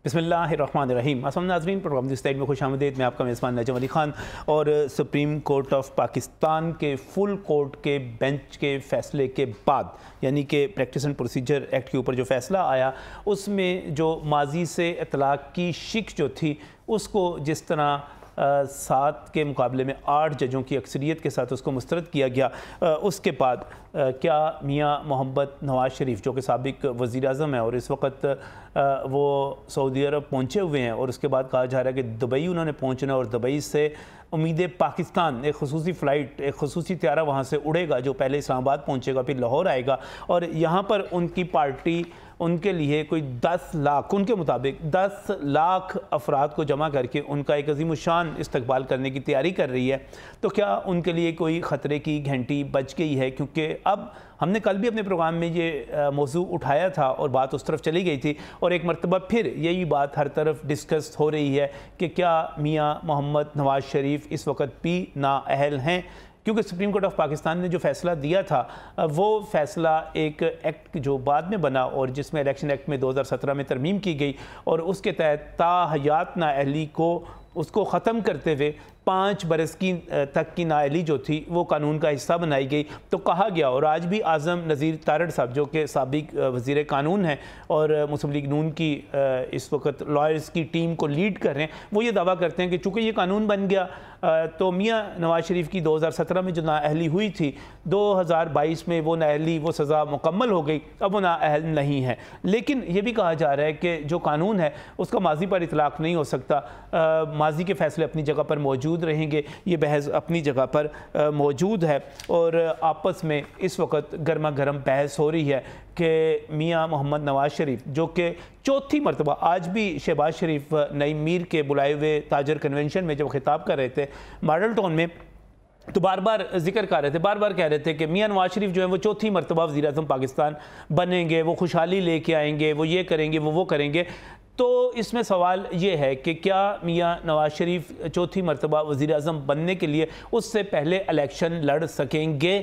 बिस्मिल्लाहिर्रहमानिर्रहीम। अस्सलाम नाज़रीन, प्रोग्राम दिस साइड में खुशामदीद। मैं आपका मेज़बान नजम अली ख़ान। और सुप्रीम कोर्ट ऑफ पाकिस्तान के फुल कोर्ट के बेंच के फ़ैसले के बाद, यानी कि प्रैक्टिस एंड प्रोसीजर एक्ट के ऊपर जो फ़ैसला आया, उसमें जो माजी से इतलाक़ की शिक जो थी उसको जिस तरह 7 के मुकाबले में 8 जजों की अक्सरियत के साथ उसको मुस्तरद किया गया, उसके बाद क्या मियाँ मोहम्मद नवाज़ शरीफ जो कि साबिक़ वज़ीर आज़म है और इस वक्त वो सऊदी अरब पहुँचे हुए हैं, और उसके बाद कहा जा रहा है कि दुबई उन्होंने पहुँचना और दुबई से उम्मीद पाकिस्तान एक ख़ुसूसी फ़्लाइट, एक ख़ुसूसी त्यारा वहाँ से उड़ेगा जो पहले इस्लामाबाद पहुँचेगा फिर लाहौर आएगा, और यहाँ पर उनकी पार्टी उनके लिए कोई 10 लाख, उनके मुताबिक 10 लाख अफराद को जमा करके उनका एक अज़ीमुशान इस्तकबाल करने की तैयारी कर रही है। तो क्या उनके लिए कोई ख़तरे की घंटी बज गई है? क्योंकि अब हमने कल भी अपने प्रोग्राम में ये मौजू उठाया था और बात उस तरफ चली गई थी, और एक मरतबा फिर यही बात हर तरफ डिस्कस हो रही है कि क्या मियाँ मोहम्मद नवाज़ शरीफ इस वक्त भी नाअहल हैं, क्योंकि सुप्रीम कोर्ट ऑफ पाकिस्तान ने जो फ़ैसला दिया था वो फ़ैसला एक एक्ट जो बाद में बना और जिसमें इलेक्शन एक्ट में 2017 में तरमीम की गई, और उसके तहत ताहयात नाअहली को उसको ख़त्म करते हुए 5 बरस की तक की नाअहली जो थी वो कानून का हिस्सा बनाई गई। तो कहा गया, और आज भी आज़म नज़ीर तारड़ साहब जो कि साबिक़ वज़ीर कानून हैं और मुस्लिम लीग नून की इस वक्त लॉयर्स की टीम को लीड कर रहे हैं, वो ये दावा करते हैं कि चूँकि ये कानून बन गया तो मियाँ नवाज़ शरीफ की 2017 में जो नाअहली हुई थी, 2022 में वो नाअहली, वो सज़ा मुकम्मल हो गई, अब वो नाअहल नहीं है। लेकिन ये भी कहा जा रहा है कि जो कानून है उसका माजी पर इतलाक़ नहीं हो सकता, माजी के फ़ैसले अपनी जगह पर मौजूद रहेंगे, ये बहस अपनी जगह पर मौजूद है, और आपस में इस वक्त गर्मा गर्म बहस हो रही है कि मियाँ मोहम्मद नवाज़ शरीफ जो कि चौथी मरतबा, आज भी शहबाज शरीफ नईम मीर के बुलाए हुए ताजर कन्वेंशन में जब खिताब कर रहे थे मॉडल टाउन में, तो बार बार जिक्र कर रहे थे, बार बार कह रहे थे कि मियाँ नवाज़ शरीफ जो है वो चौथी मरतबा वज़ीर आज़म पाकिस्तान बनेंगे, वो खुशहाली लेके आएंगे, वो ये करेंगे, वो करेंगे। तो इसमें सवाल ये है कि क्या मियाँ नवाज़ शरीफ चौथी मरतबा वज़ीर आज़म बनने के लिए उससे पहले इलेक्शन लड़ सकेंगे?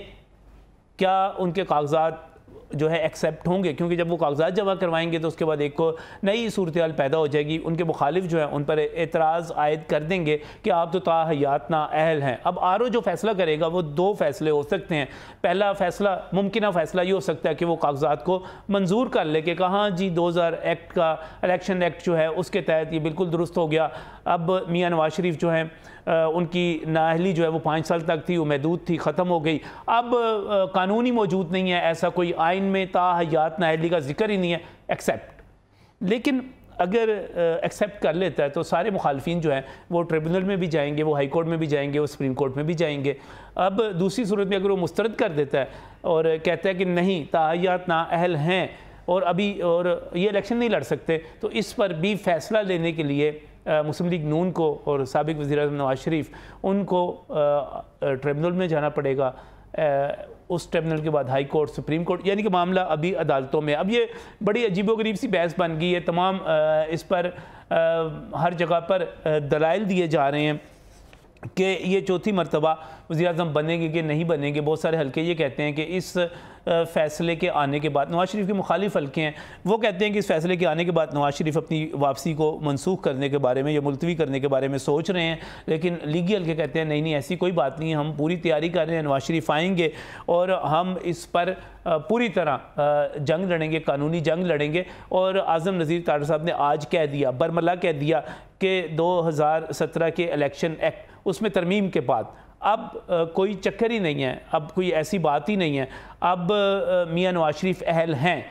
क्या उनके कागजात जो है एक्सेप्ट होंगे? क्योंकि जब वो कागजात जमा करवाएंगे तो उसके बाद एक को नई सूरत हाल पैदा हो जाएगी, उनके मुखालिफ जो है उन पर एतराज़ आयद कर देंगे कि आप तो ताहयात नाअहल हैं। अब आर ओ जो फ़ैसला करेगा वो 2 फ़ैसले हो सकते हैं। पहला फ़ैसला, मुमकिन फ़ैसला ये हो सकता है कि वो कागजात को मंजूर कर ले कि कहाँ जी 2000 एक्ट का, इलेक्शन एक्ट जो है उसके तहत ये बिल्कुल दुरुस्त हो गया, अब मियाँ नवाज़ शरीफ जो है उनकी नाअहली जो है वो 5 साल तक थी, वो महदूद थी, ख़त्म हो गई, अब कानून ही मौजूद नहीं है, ऐसा कोई आइन में ताहयात नाअहली का जिक्र ही नहीं है, एक्सेप्ट। लेकिन अगर एक्सेप्ट कर लेता है तो सारे मुखालफिन जो हैं वो ट्रिब्यूनल में भी जाएंगे, वो हाई कोर्ट में भी जाएंगे, वो सुप्रीम कोर्ट में भी जाएंगे। अब दूसरी सूरत में अगर वो मुस्तरद कर देता है और कहता है कि नहीं, ताहयात नाअहल हैं और अभी और ये इलेक्शन नहीं लड़ सकते, तो इस पर भी फ़ैसला लेने के लिए मुस्लिम लीग नून को और साबिक़ वज़ीर आज़म नवाज़ शरीफ उनको ट्रिब्यूनल में जाना पड़ेगा, उस ट्रिब्यूनल के बाद हाई कोर्ट, सुप्रीम कोर्ट, यानी कि मामला अभी अदालतों में। अब ये बड़ी अजीबोगरीब सी बहस बन गई है, तमाम इस पर हर जगह पर दलाइल दिए जा रहे हैं कि ये चौथी मरतबा वज़ीर आज़म बनेंगे कि नहीं बनेंगे। बहुत सारे हल्के ये कहते हैं कि इस फ़ैसले के आने के बाद, नवाज़ शरीफ के मुखालिफ हल्के हैं वो कहते हैं कि इस फ़ैसले के आने के बाद नवाज़ शरीफ अपनी वापसी को मनसूख करने के बारे में या मुलतवी करने के बारे में सोच रहे हैं, लेकिन लीगी हल्के कहते हैं नहीं, ऐसी कोई बात नहीं है, हम पूरी तैयारी कर रहे हैं, नवाज़ शरीफ आएंगे और हम इस पर पूरी तरह जंग लड़ेंगे, कानूनी जंग लड़ेंगे। और आज़म नज़ीर तारड़ साहब ने आज कह दिया, बरमला कह दिया कि 2017 के इलेक्शन एक्ट उसमें तरमीम के बाद अब कोई चक्कर ही नहीं है, अब कोई ऐसी बात ही नहीं है, अब मियाँ नवाज़ शरीफ अहल हैं,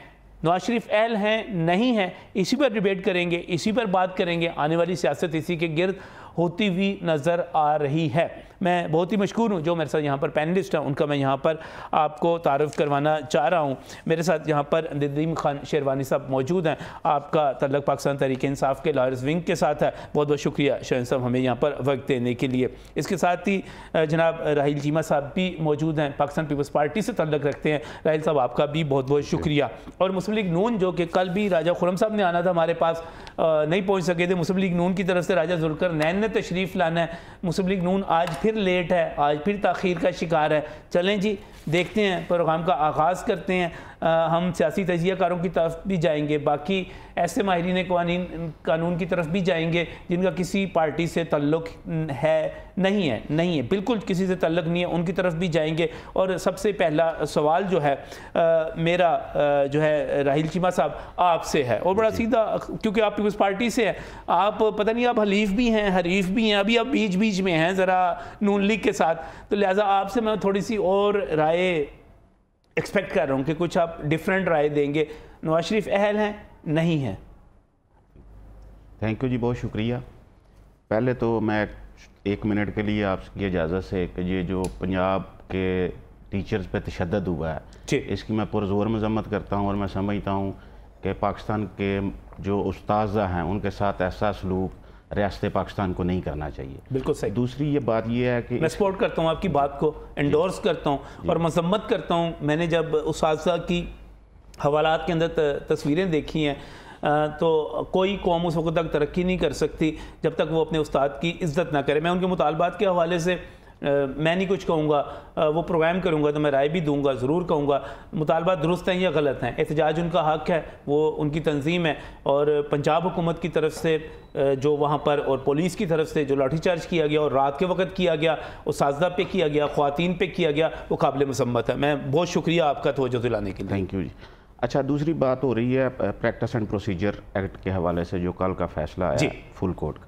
नवाज़ शरीफ अहल हैं नहीं हैं, इसी पर डिबेट करेंगे, इसी पर बात करेंगे, आने वाली सियासत इसी के गिर्द होती हुई नज़र आ रही है। मैं बहुत ही मशकूर हूँ जो मेरे साथ यहाँ पर पैनलिस्ट हैं, उनका मैं यहाँ पर आपको तारुफ़ करवाना चाह रहा हूँ। मेरे साथ यहाँ पर नदीम खान शेरवानी साहब मौजूद हैं, आपका तल्लक पाकिस्तान तहरीक इंसाफ के लॉयर्स विंग के साथ है। बहुत बहुत शुक्रिया शहन साहब हमें यहाँ पर वक्त देने के लिए। इसके साथ ही जनाब राहिल चीमा साहब भी मौजूद हैं, पाकिस्तान पीपल्स पार्टी से तल्लक रखते हैं। राहिल साहब आपका भी बहुत बहुत शुक्रिया। और मुस्लिम लीग नून जो कि कल भी राजा खुरम साहब ने आना था हमारे पास, नहीं पहुँच सके थे, मुस्लिम लीग नून की तरफ से राजा जुल्करनैन ने तशरीफ़ लाना है, मुस्लिम लीग नून आज फिर लेट है, आज फिर ताख़ीर का शिकार है। चलें जी, देखते हैं, प्रोग्राम का आगाज़ करते हैं। हम सियासी तजियाकारों की तरफ भी जाएंगे, बाकी ऐसे माहिरीन कानून की तरफ भी जाएंगे जिनका किसी पार्टी से ताल्लुक नहीं है, बिल्कुल किसी से ताल्लुक नहीं है, उनकी तरफ भी जाएंगे। और सबसे पहला सवाल जो है मेरा जो है राहिल चीमा साहब आपसे है, और बड़ा सीधा, क्योंकि आप पीपल्स पार्टी से हैं, आप पता नहीं आप हलीफ भी हैं हरीफ भी हैं, अभी आप बीच बीच में हैं ज़रा नून लीग के साथ, तो लिहाजा आपसे मैं थोड़ी सी और राय एक्सपेक्ट कर रहा हूँ कि कुछ आप डिफरेंट राय देंगे। नवाज शरीफ अहल हैं नहीं है? थैंक यू जी, बहुत शुक्रिया। पहले तो मैं 1 मिनट के लिए आपकी इजाज़त से कि ये जो पंजाब के टीचर्स पे तशद्दुद हुआ है इसकी मैं पुरज़ोर मज़म्मत करता हूँ, और मैं समझता हूँ कि पाकिस्तान के जो उस्ताज़ हैं उनके साथ ऐसा सलूक रियासत पाकिस्तान को नहीं करना चाहिए। बिल्कुल सही। दूसरी ये बात ये है कि मैं सपोर्ट करता हूँ आपकी बात को, एंडोर्स करता हूँ और मज़म्मत करता हूँ। मैंने जब उस्ताज़ की हवालात के अंदर तस्वीरें देखी हैं तो कोई कौम उस वक्त तक तरक्की नहीं कर सकती जब तक वो अपने उस्ताद की इज़्ज़त ना करे। मैं उनके मुतालबात के हवाले से मैं नहीं कुछ कहूँगा, वो प्रोग्राम करूँगा तो मैं राय भी दूँगा, ज़रूर कहूँगा मुतालबात दुरुस्त हैं या गलत हैं, एहतजाज उनका हक़ है, वो उनकी तंजीम है। और पंजाब हुकूमत की तरफ से जो वहाँ पर और पुलिस की तरफ से जो लाठीचार्ज किया गया और रात के वक्त किया गया, उस्तादा पे किया गया, ख़वातीन पे किया गया, वो काबिल मसम्मत है। मैं बहुत शुक्रिया आपका तवज्जो दिलाने के लिए। थैंक यू जी। अच्छा, दूसरी बात हो रही है प्रैक्टिस एंड प्रोसीजर एक्ट के हवाले से जो कल का फैसला है फुल कोर्ट का।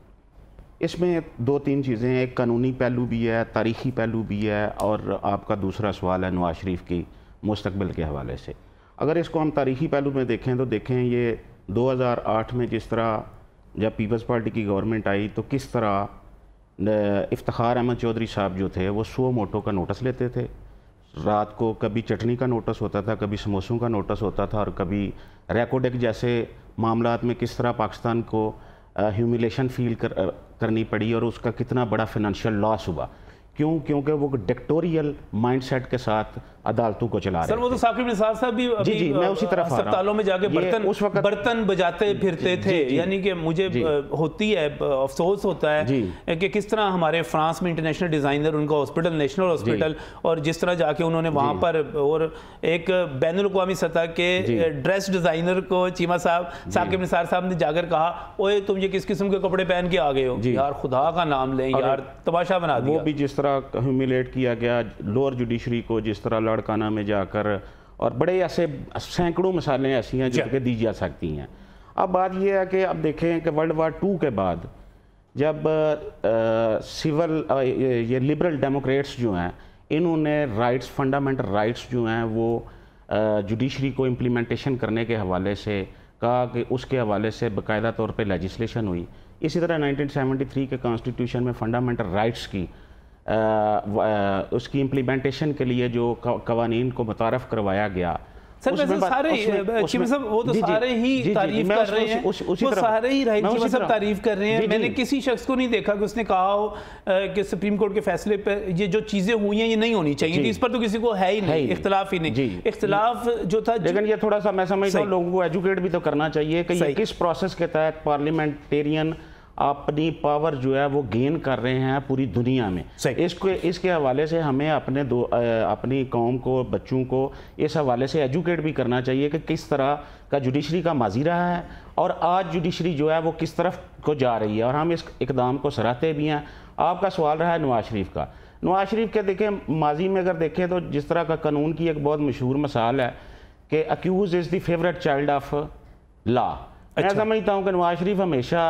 इसमें 2-3 चीज़ें हैं, एक कानूनी पहलू भी है, तारीख़ी पहलू भी है, और आपका दूसरा सवाल है नवाज शरीफ की मुस्तकबिल के हवाले से। अगर इसको हम तारीख़ी पहलू में देखें तो देखें ये 2008 में जिस तरह जब पीपल्स पार्टी की गवर्नमेंट आई तो किस तरह इफ्तिखार अहमद चौधरी साहब जो थे वो 100 मोटो का नोटिस लेते थे। रात को कभी चटनी का नोटिस होता था, कभी समोसों का नोटिस होता था, और कभी रेकोडेक जैसे मामलात में किस तरह पाकिस्तान को ह्यूमिलेशन फील करनी पड़ी और उसका कितना बड़ा फाइनेंशियल लॉस हुआ। क्यों? क्योंकि वो डिक्टोरियल माइंडसेट के साथ अदालतों को चला रहे थे। सर वो तो साकिब निसार साहब भी जी मैं उसी तरफ अस्पतालों में जाके बर्तन बजाते फिरते थे। यानी कि मुझे होती है अफसोस होता है कि किस तरह हमारे फ्रांस में इंटरनेशनल डिज़ाइनर, उनका हॉस्पिटल नेशनल हॉस्पिटल, और जिस तरह जाके उन्होंने वहाँ पर और एक बैनुल अक़वामी सतह के ड्रेस डिज़ाइनर को चीमा साहब साकिब निसार साहब ने जाकर कहा, ओए तुम ये किस किस्म के कपड़े पहन के आ गए हो यार, खुदा का नाम लें यार, तमाशा बना दिया। वो भी जिस तरह ह्यूमिलेट किया गया लोअर जुडिशरी को, जिस तरह लड़काना में जाकर, और बड़े ऐसे सैकड़ों मिसालें ऐसी हैं जो कि दी जा सकती हैं। अब बात यह है कि अब देखें कि वर्ल्ड वार 2 के बाद जब सिविल ये लिबरल डेमोक्रेट्स जो हैं इन्होंने राइट्स, फंडामेंटल राइट्स जो हैं वो जुडिशरी को इम्प्लीमेंटेशन करने के हवाले से कहा कि उसके हवाले से बाकायदा तौर पे लेजिस्लेशन हुई। इसी तरह 1973 के कॉन्स्टिट्यूशन में फंडामेंटल राइट्स की उसकी इम्प्लीमेंटेशन के लिए जो कवानीन को मुतारफ़ करवाया गया। सर वैसे सारे चीमा साहब वो तो सारे ही तारीफ कर रहे हैं, वो सारे ही राहिल चीमा साहब तारीफ कर रहे हैं। मैंने किसी शख्स को नहीं देखा कि उसने कहा हो कि सुप्रीम कोर्ट के फैसले पर ये जो चीज़ें हुई हैं ये नहीं होनी चाहिए थी। इस पर तो किसी को है ही नहीं, इख्तलाफ ही नहीं। इख्तलाफ जो था, लेकिन ये थोड़ा सा मैं समझता हूँ लोगों को एजुकेट भी तो करना चाहिए कि ये किस प्रोसेस के तहत पार्लियामेंटेरियन अपनी पावर जो है वो गेन कर रहे हैं पूरी दुनिया में। इसके हवाले से हमें अपनी कौम को, बच्चों को इस हवाले से एजुकेट भी करना चाहिए कि किस तरह का जुडिशरी का माजी रहा है और आज जुडिशरी जो है वो किस तरफ को जा रही है, और हम इस इकदाम को सराहते भी हैं। आपका सवाल रहा है नवाज शरीफ का। नवाज शरीफ के देखें माजी में अगर देखें तो जिस तरह का कानून की एक बहुत मशहूर मिसाल है कि accused is the favourite child of law. मैं समझता हूँ कि नवाज शरीफ हमेशा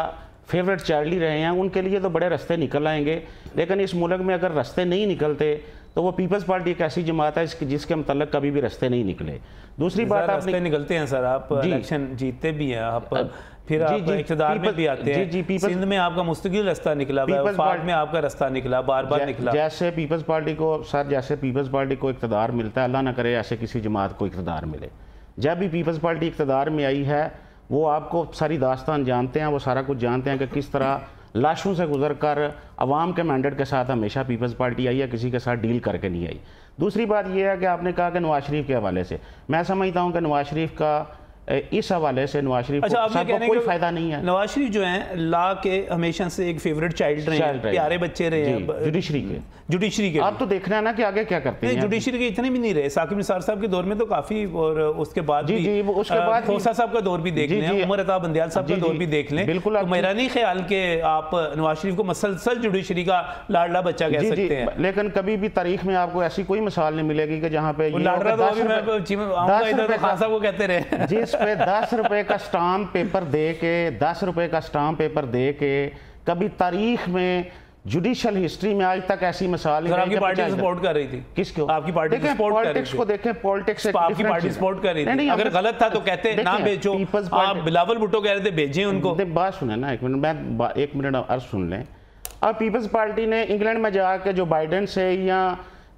फेवरेट चाइल्ड ही रहे हैं, उनके लिए तो बड़े रास्ते निकल आएंगे, लेकिन इस मुल्क में अगर रास्ते नहीं निकलते तो वो पीपल्स पार्टी एक ऐसी जमात है जिसके मतलब कभी भी रास्ते नहीं निकले। दूसरी बात, रास्ते निकलते हैं सर, आप इलेक्शन जीतते भी हैं, आप फिर आप इक़्तिदार में भी आते हैं। सिंध में आपका मुस्तकिल रास्ता निकला, वफाक में आपका रास्ता निकला, बार बार निकला। जैसे पीपल्स पार्टी को सर, जैसे पीपल्स पार्टी को इक़्तिदार मिलता है, अल्लाह ना करे ऐसे किसी जमात को इक़्तिदार मिले। जब भी पीपल्स पार्टी इक़्तिदार में आई है वो आपको सारी दास्तान जानते हैं, वो सारा कुछ जानते हैं कि किस तरह लाशों से गुजर कर अवाम के मैंडेट के साथ हमेशा पीपल्स पार्टी आई है, किसी के साथ डील करके नहीं आई। दूसरी बात यह है कि आपने कहा कि नवाज शरीफ के हवाले से, मैं समझता हूँ कि नवाज शरीफ का इस हवाले से नवाज शरीफ को कोई फायदा नहीं है। नवाज शरीफ जो हैं ला के हमेशा से एक फेवरेट चाइल्ड रहे हैं, प्यारे बच्चे रहे हैं जुडिशरी के। आप तो देखना है ना कि आगे क्या करते हैं। जुडिशरी के इतने भी नहीं रहे, साकिब निसार साहब के दौर में तो काफी, और उसके बाद उसके बाद खोसा साहब का दौर भी देख लें, उमर अता बंदियाल साहब का दौर भी देख लें। बिल्कुल, तो मेरा नहीं ख्याल कि आप नवाज शरीफ को मसलसल जुडिशरी का लाडला बच्चा कह सकते हैं। लेकिन कभी भी तारीख में आपको ऐसी कोई मिसाल नहीं मिलेगी कि जहाँ पे कहते रहे जिस पे 10 रुपए का स्टाम्प पेपर दे के 10 रुपए का स्टाम्प पेपर दे के कभी तारीख में जुडिशियल हिस्ट्री में आज तक ऐसी मिसाल नहीं। आपकी पार्टी सपोर्ट कर रही थी, किसको? आपकी पार्टी सपोर्ट कर रही थी। को देखें, पॉलिटिक्स आपकी पार्टी सपोर्ट कर रही थी। अगर गलत था तो कहते ना भेजो, आप बिलावल भुट्टो कह रहे थे भेजें उनको। बात सुने ना, एक मिनट अर्ज सुन लें। अब पीपल्स पार्टी ने इंग्लैंड में जाके जो बाइडेन से या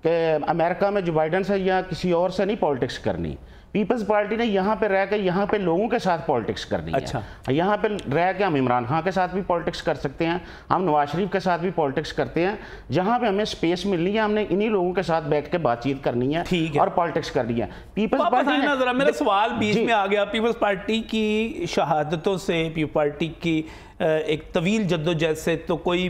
अमेरिका में जो बाइडेन से या किसी और से नहीं पॉलिटिक्स करनी, पीपल्स पार्टी ने यहाँ पे रह के यहाँ पे लोगों के साथ पॉलिटिक्स करनी है। यहाँ पे रह के हम इमरान खान के साथ भी पॉलिटिक्स कर सकते हैं, हम नवाज शरीफ के साथ भी पॉलिटिक्स करते हैं। जहाँ पे हमें स्पेस मिलनी है, हमने इन्हीं लोगों के साथ बैठ के बातचीत करनी है और पॉलिटिक्स करनी है। पीपल्स पार्टी मेरा सवाल बीच में आ गया। पीपल्स पार्टी की शहादतों से, पीपल्स पार्टी की एक तवील जद्दोजहद से तो कोई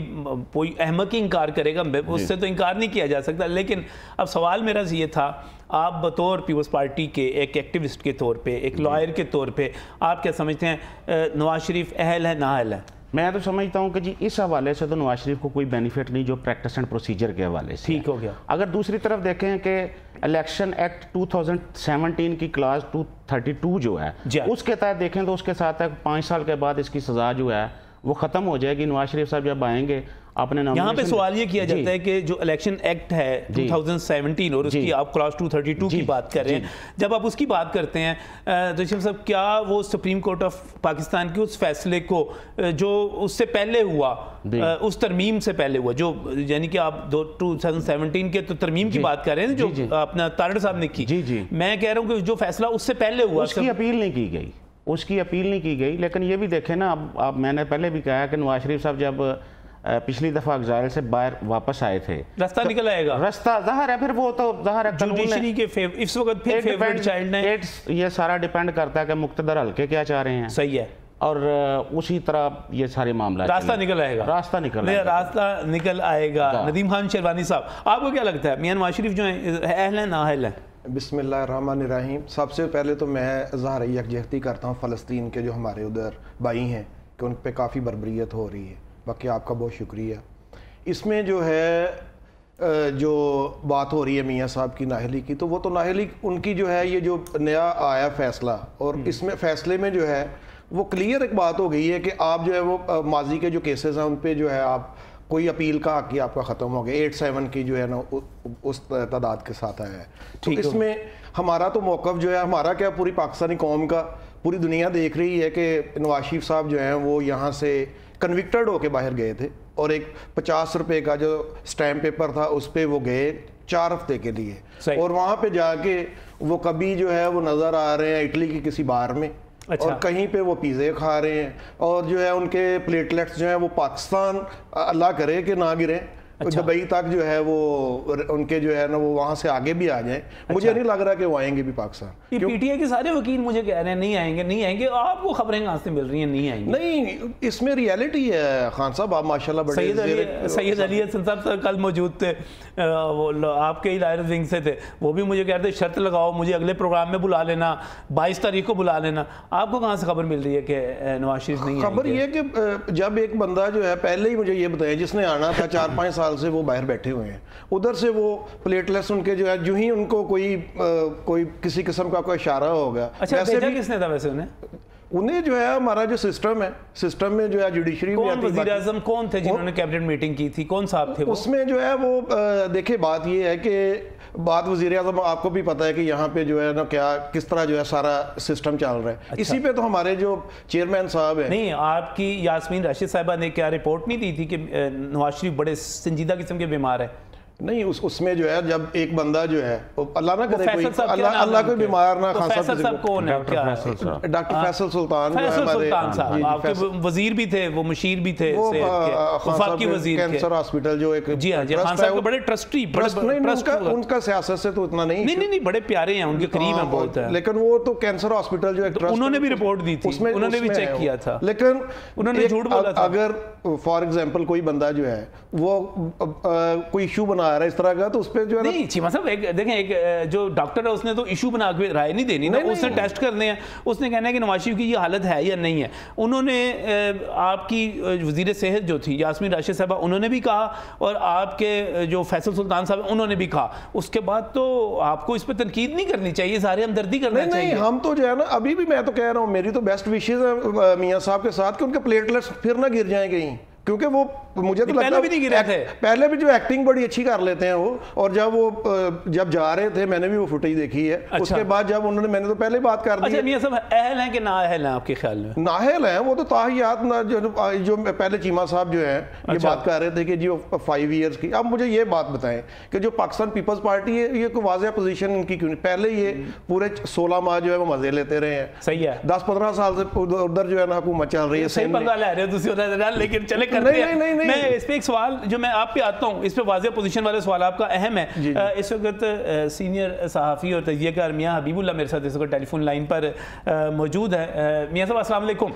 अहमक ही इनकार करेगा, उससे तो इनकार नहीं किया जा सकता। लेकिन अब सवाल मेरा ये था, आप बतौर पीपल्स पार्टी के एक एक्टिविस्ट के तौर पे, एक लॉयर के तौर पे, आप क्या समझते हैं नवाज शरीफ अहल है नाअहल है? मैं तो समझता हूं कि जी इस हवाले से तो नवाज शरीफ को कोई बेनिफिट नहीं जो प्रैक्टिस एंड प्रोसीजर के हवाले से। ठीक हो गया। अगर दूसरी तरफ देखें कि इलेक्शन एक्ट 2017 की क्लास 232 जो है उसके तहत देखें तो उसके साथ 5 साल के बाद इसकी सजा जो है वो ख़त्म हो जाएगी। नवाज शरीफ साहब जब आएंगे अपने नाम, यहाँ पे सवाल ये किया जाता है कि जो इलेक्शन एक्ट है 2017 और उसकी आप क्लास 232 की बात कर रहे हैं, जब आप उसकी बात करते हैं तो साहब क्या वो सुप्रीम कोर्ट ऑफ पाकिस्तान के उस फैसले को जो उससे पहले हुआ, उस तरमीम से पहले हुआ, जो यानी कि आप 2017 के तो तरमीम की बात कर रहे हैं जो अपना तारड़ साहब ने की, मैं कह रहा हूँ कि जो फैसला उससे पहले हुआ उसकी अपील नहीं की गई, उसकी अपील नहीं की गई। लेकिन ये भी देखें ना, अब मैंने पहले भी कहा कि नवाज शरीफ साहब जब पिछली दफा एग्जाइल से बाहर वापस आए थे, रास्ता तो निकल आएगा, रास्ता ज़ाहिर है, फिर वो तो ज़ाहिर है जुडिशरी के इस वक्त फिर फेवरेट चाइल्ड है। ये सारा डिपेंड करता है कि मुक्तदर हल्के क्या चाह रहे हैं। सही है। और उसी तरह ये सारे मामला रास्ता निकल आएगा, रास्ता निकल आएगा। नदीम खान शेरवानी साहब, आपको क्या लगता है मियां नवाज शरीफ जो है अहल है नाअहल है? बिस्मिल्लाहिर्रहमानिर्रहीम। सबसे पहले तो मैं ज़ाहिर यकजहती करता हूँ फ़लस्तीन के जो हमारे उधर भाई हैं कि उन पे काफ़ी बर्बरियत हो रही है। बाकी आपका बहुत शुक्रिया। इसमें जो है जो बात हो रही है मियाँ साहब की नाहली की, तो वो तो नाहली उनकी जो है, ये जो नया आया फ़ैसला, और इसमें फ़ैसले में जो है वो क्लियर एक बात हो गई है कि आप जो है वो माजी के जो केसेस हैं उन पे जो है आप कोई अपील का हक ही आपका ख़त्म हो गया। 87 की जो है ना उस तादाद के साथ आया है। तो इसमें हमारा तो मौक़िफ़ जो है, हमारा क्या पूरी पाकिस्तानी कौम का, पूरी दुनिया देख रही है कि नवाज शरीफ साहब जो हैं वो यहाँ से कन्विक्टेड होके बाहर गए थे और एक 50 रुपए का जो स्टैम्प पेपर था उस पर वो गए 4 हफ्ते के लिए, और वहाँ पे जाके वो कभी जो है वो नज़र आ रहे हैं इटली की किसी बार में, और कहीं पे वो पिज़्ज़े खा रहे हैं, और जो है उनके प्लेटलेट्स जो है वो पाकिस्तान अल्लाह करे कि ना गिरे, दुबई तक जो है वो उनके जो है ना वो वहाँ से आगे भी आ जाएं। मुझे नहीं लग रहा कि वो आएंगे भी पाकिस्तान। पीटीआई के सारे वकील मुझे कह रहे हैं नहीं आएंगे। आपको खबरें कहाँ से मिल रही हैं नहीं आएंगे? नहीं, इसमें रियलिटी है खान साहब, आप माशाल्लाह बड़े। सैयद अली हसन साहब कल मौजूद थे, वो आपके ही लायर विंग से थे, वो भी मुझे कह रहे थे शर्त लगाओ मुझे अगले प्रोग्राम में बुला लेना, 22 तारीख को बुला लेना। आपको कहाँ से खबर मिल रही है कि नवाज शरीफ नहीं? खबर ये कि जब एक बंदा जो है पहले ही मुझे ये बताया, जिसने आना था 4-5 साल से वो बाहर बैठे हुए हैं, उधर से वो प्लेटलेट्स उनके जो है जो ही उनको कोई किसी किस्म का कोई इशारा होगा। अच्छा, भेजा किसने था वैसे उन्हें जो है हमारा जो सिस्टम है, सिस्टम में जो है जुडिशरी में वज़ीर आज़म कौन थे जिन्होंने कैबिनेट मीटिंग की थी, कौन साहब थे? उसमें जो है वो देखिए बात ये है कि बात वज़ीर आज़म, आपको भी पता है कि यहाँ पे जो है ना क्या किस तरह जो है सारा सिस्टम चल रहा है। अच्छा। इसी पे तो हमारे जो चेयरमैन साहब हैं, नहीं आपकी यास्मीन राशिद साहिबा ने क्या रिपोर्ट नहीं दी थी कि नवाज शरीफ बड़े संजीदा किस्म के बीमार है? नहीं, उसमें जो है जब एक बंदा जो है अल्लाह ना करे कोई अल्लाह कोई बीमार ना खासा साहब कौन है, डॉक्टर फैसल सुल्तान आपके वजीर भी थे, वो मुशीर भी थे, वफाकी वजीर कैंसर हॉस्पिटल जो एक जी हां जी खान साहब बड़े ट्रस्टी, उनका सियासत से तो इतना नहीं बड़े प्यारे हैं, उनके करीब हैं बहुत है, लेकिन वो तो कैंसर हॉस्पिटल जो एक ट्रस्ट उन्होंने भी रिपोर्ट दी थी, उन्होंने भी चेक किया था, लेकिन उन्होंने झूठ बोला था। अगर फॉर एग्जांपल कोई बंदा जो है वो कोई इशू बना रहा है इस तरह का, तो उस पे जो है नहीं चीमा साहब देखें, एक जो डॉक्टर है उसने तो इशू बना के राय नहीं देनी ना, उसने टेस्ट करने हैं, उसने कहना है कि नवाज शरीफ की ये हालत है या नहीं है। उन्होंने आपकी वजीर सेहत जो थी यास्मीन राशिद साहबा, उन्होंने भी कहा, और आपके जो फैसल सुल्तान साहब उन्होंने भी कहा, उसके बाद तो आपको इस पर तनकीद नहीं करनी चाहिए, सारे हमदर्दी करना चाहिए। नहीं, हम तो जो है ना, अभी भी मैं तो कह रहा हूँ, मेरी तो बेस्ट विशेज है मियाँ साहब के साथ कि उनके प्लेटलेट्स फिर ना गिर जाए कहीं, क्योंकि वो मुझे तो लगता है पहले भी जो एक्टिंग बड़ी अच्छी कर लेते हैं वो, और जब जा रहे थे मैंने भी वो फुटेज देखी है। अच्छा। उसके बाद जब उन्होंने, मैंने तो पहले बात कर दी। अच्छा, मियां साहब अहल हैं कि ना अहल हैं आपके ख्याल में? नाअहल हैं वो तो ताहियात ना, जो पहले चीमा साहब जो है ये बात कर रहे थे कि जो 5 ईयर्स की। अब मुझे ये बात बताएं कि जो पाकिस्तान पीपल्स पार्टी है, ये कोई वाज़ेह पोजीशन इनकी क्यों नहीं? पहले ये पूरे 16 माह जो है वो मजे लेते रहे हैं, सही है, 10-15 साल से उधर जो है ना हुकूमत चल रही है, सही पंगा ले रहे हो, लेकिन चले करते हैं। मैं इस पे एक सवाल जो मैं आप पे आता हूँ, इस पे वाज़ेह पोजीशन वाले सवाल आपका अहम है। इस वक्त सीनियर सहाफ़ी और तजज़ियाकार मियाँ हबीबुल्लाह मेरे साथ इस वक्त टेलीफोन लाइन पर मौजूद है। मियाँ साहब अस्सलाम वालेकुम।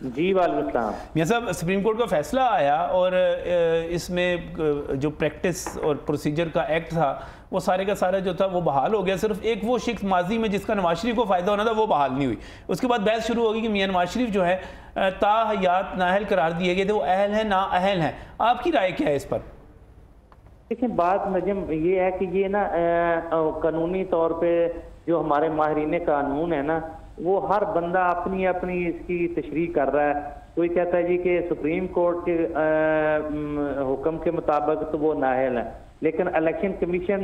जी वालेकुम सलाम। मियाँ साहब, सुप्रीम कोर्ट का फैसला आया और इसमें जो प्रैक्टिस और प्रोसीजर का एक्ट था वो सारे का सारा जो था वो बहाल हो गया। सिर्फ एक वो शख्स माजी में जिसका नवाज शरीफ को फ़ायदा होना था वो बहाल नहीं हुई। उसके बाद बहस शुरू होगी कि मियाँ नवाज शरीफ जो है ताहयात नाअहल करार दिए गए थे, वो अहल हैं ना अहल हैं। आपकी राय क्या है इस पर? देखिए, बात नजम ये है कि ये ना कानूनी तौर पे जो हमारे माहिरीन कानून है ना, वो हर बंदा अपनी अपनी इसकी तशरीह कर रहा है। कोई कहता है जी कि सुप्रीम कोर्ट के हुक्म के मुताबिक तो वो नाअहल है, लेकिन इलेक्शन कमीशन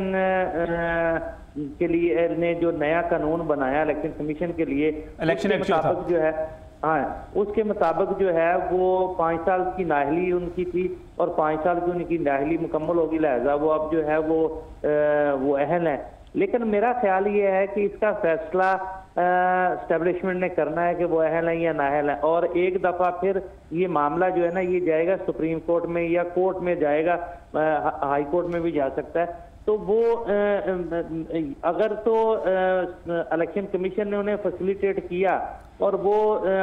के लिए ने जो नया कानून बनाया इलेक्शन कमीशन के लिए, इलेक्शन मुताबिक जो है, हाँ, उसके मुताबिक जो है वो 5 साल की नाअहली उनकी थी और 5 साल की उनकी नाअहली मुकम्मल होगी, लिहाजा वो अब जो है वो अहल है। लेकिन मेरा ख्याल ये है कि इसका फैसला एस्टेब्लिशमेंट ने करना है कि वो अहल है या नाअहल है, और एक दफ़ा फिर ये मामला जो है ना ये जाएगा सुप्रीम कोर्ट में या कोर्ट में जाएगा, हाई कोर्ट में भी जा सकता है। तो वो अगर तो इलेक्शन कमीशन ने उन्हें फैसिलिटेट किया और वो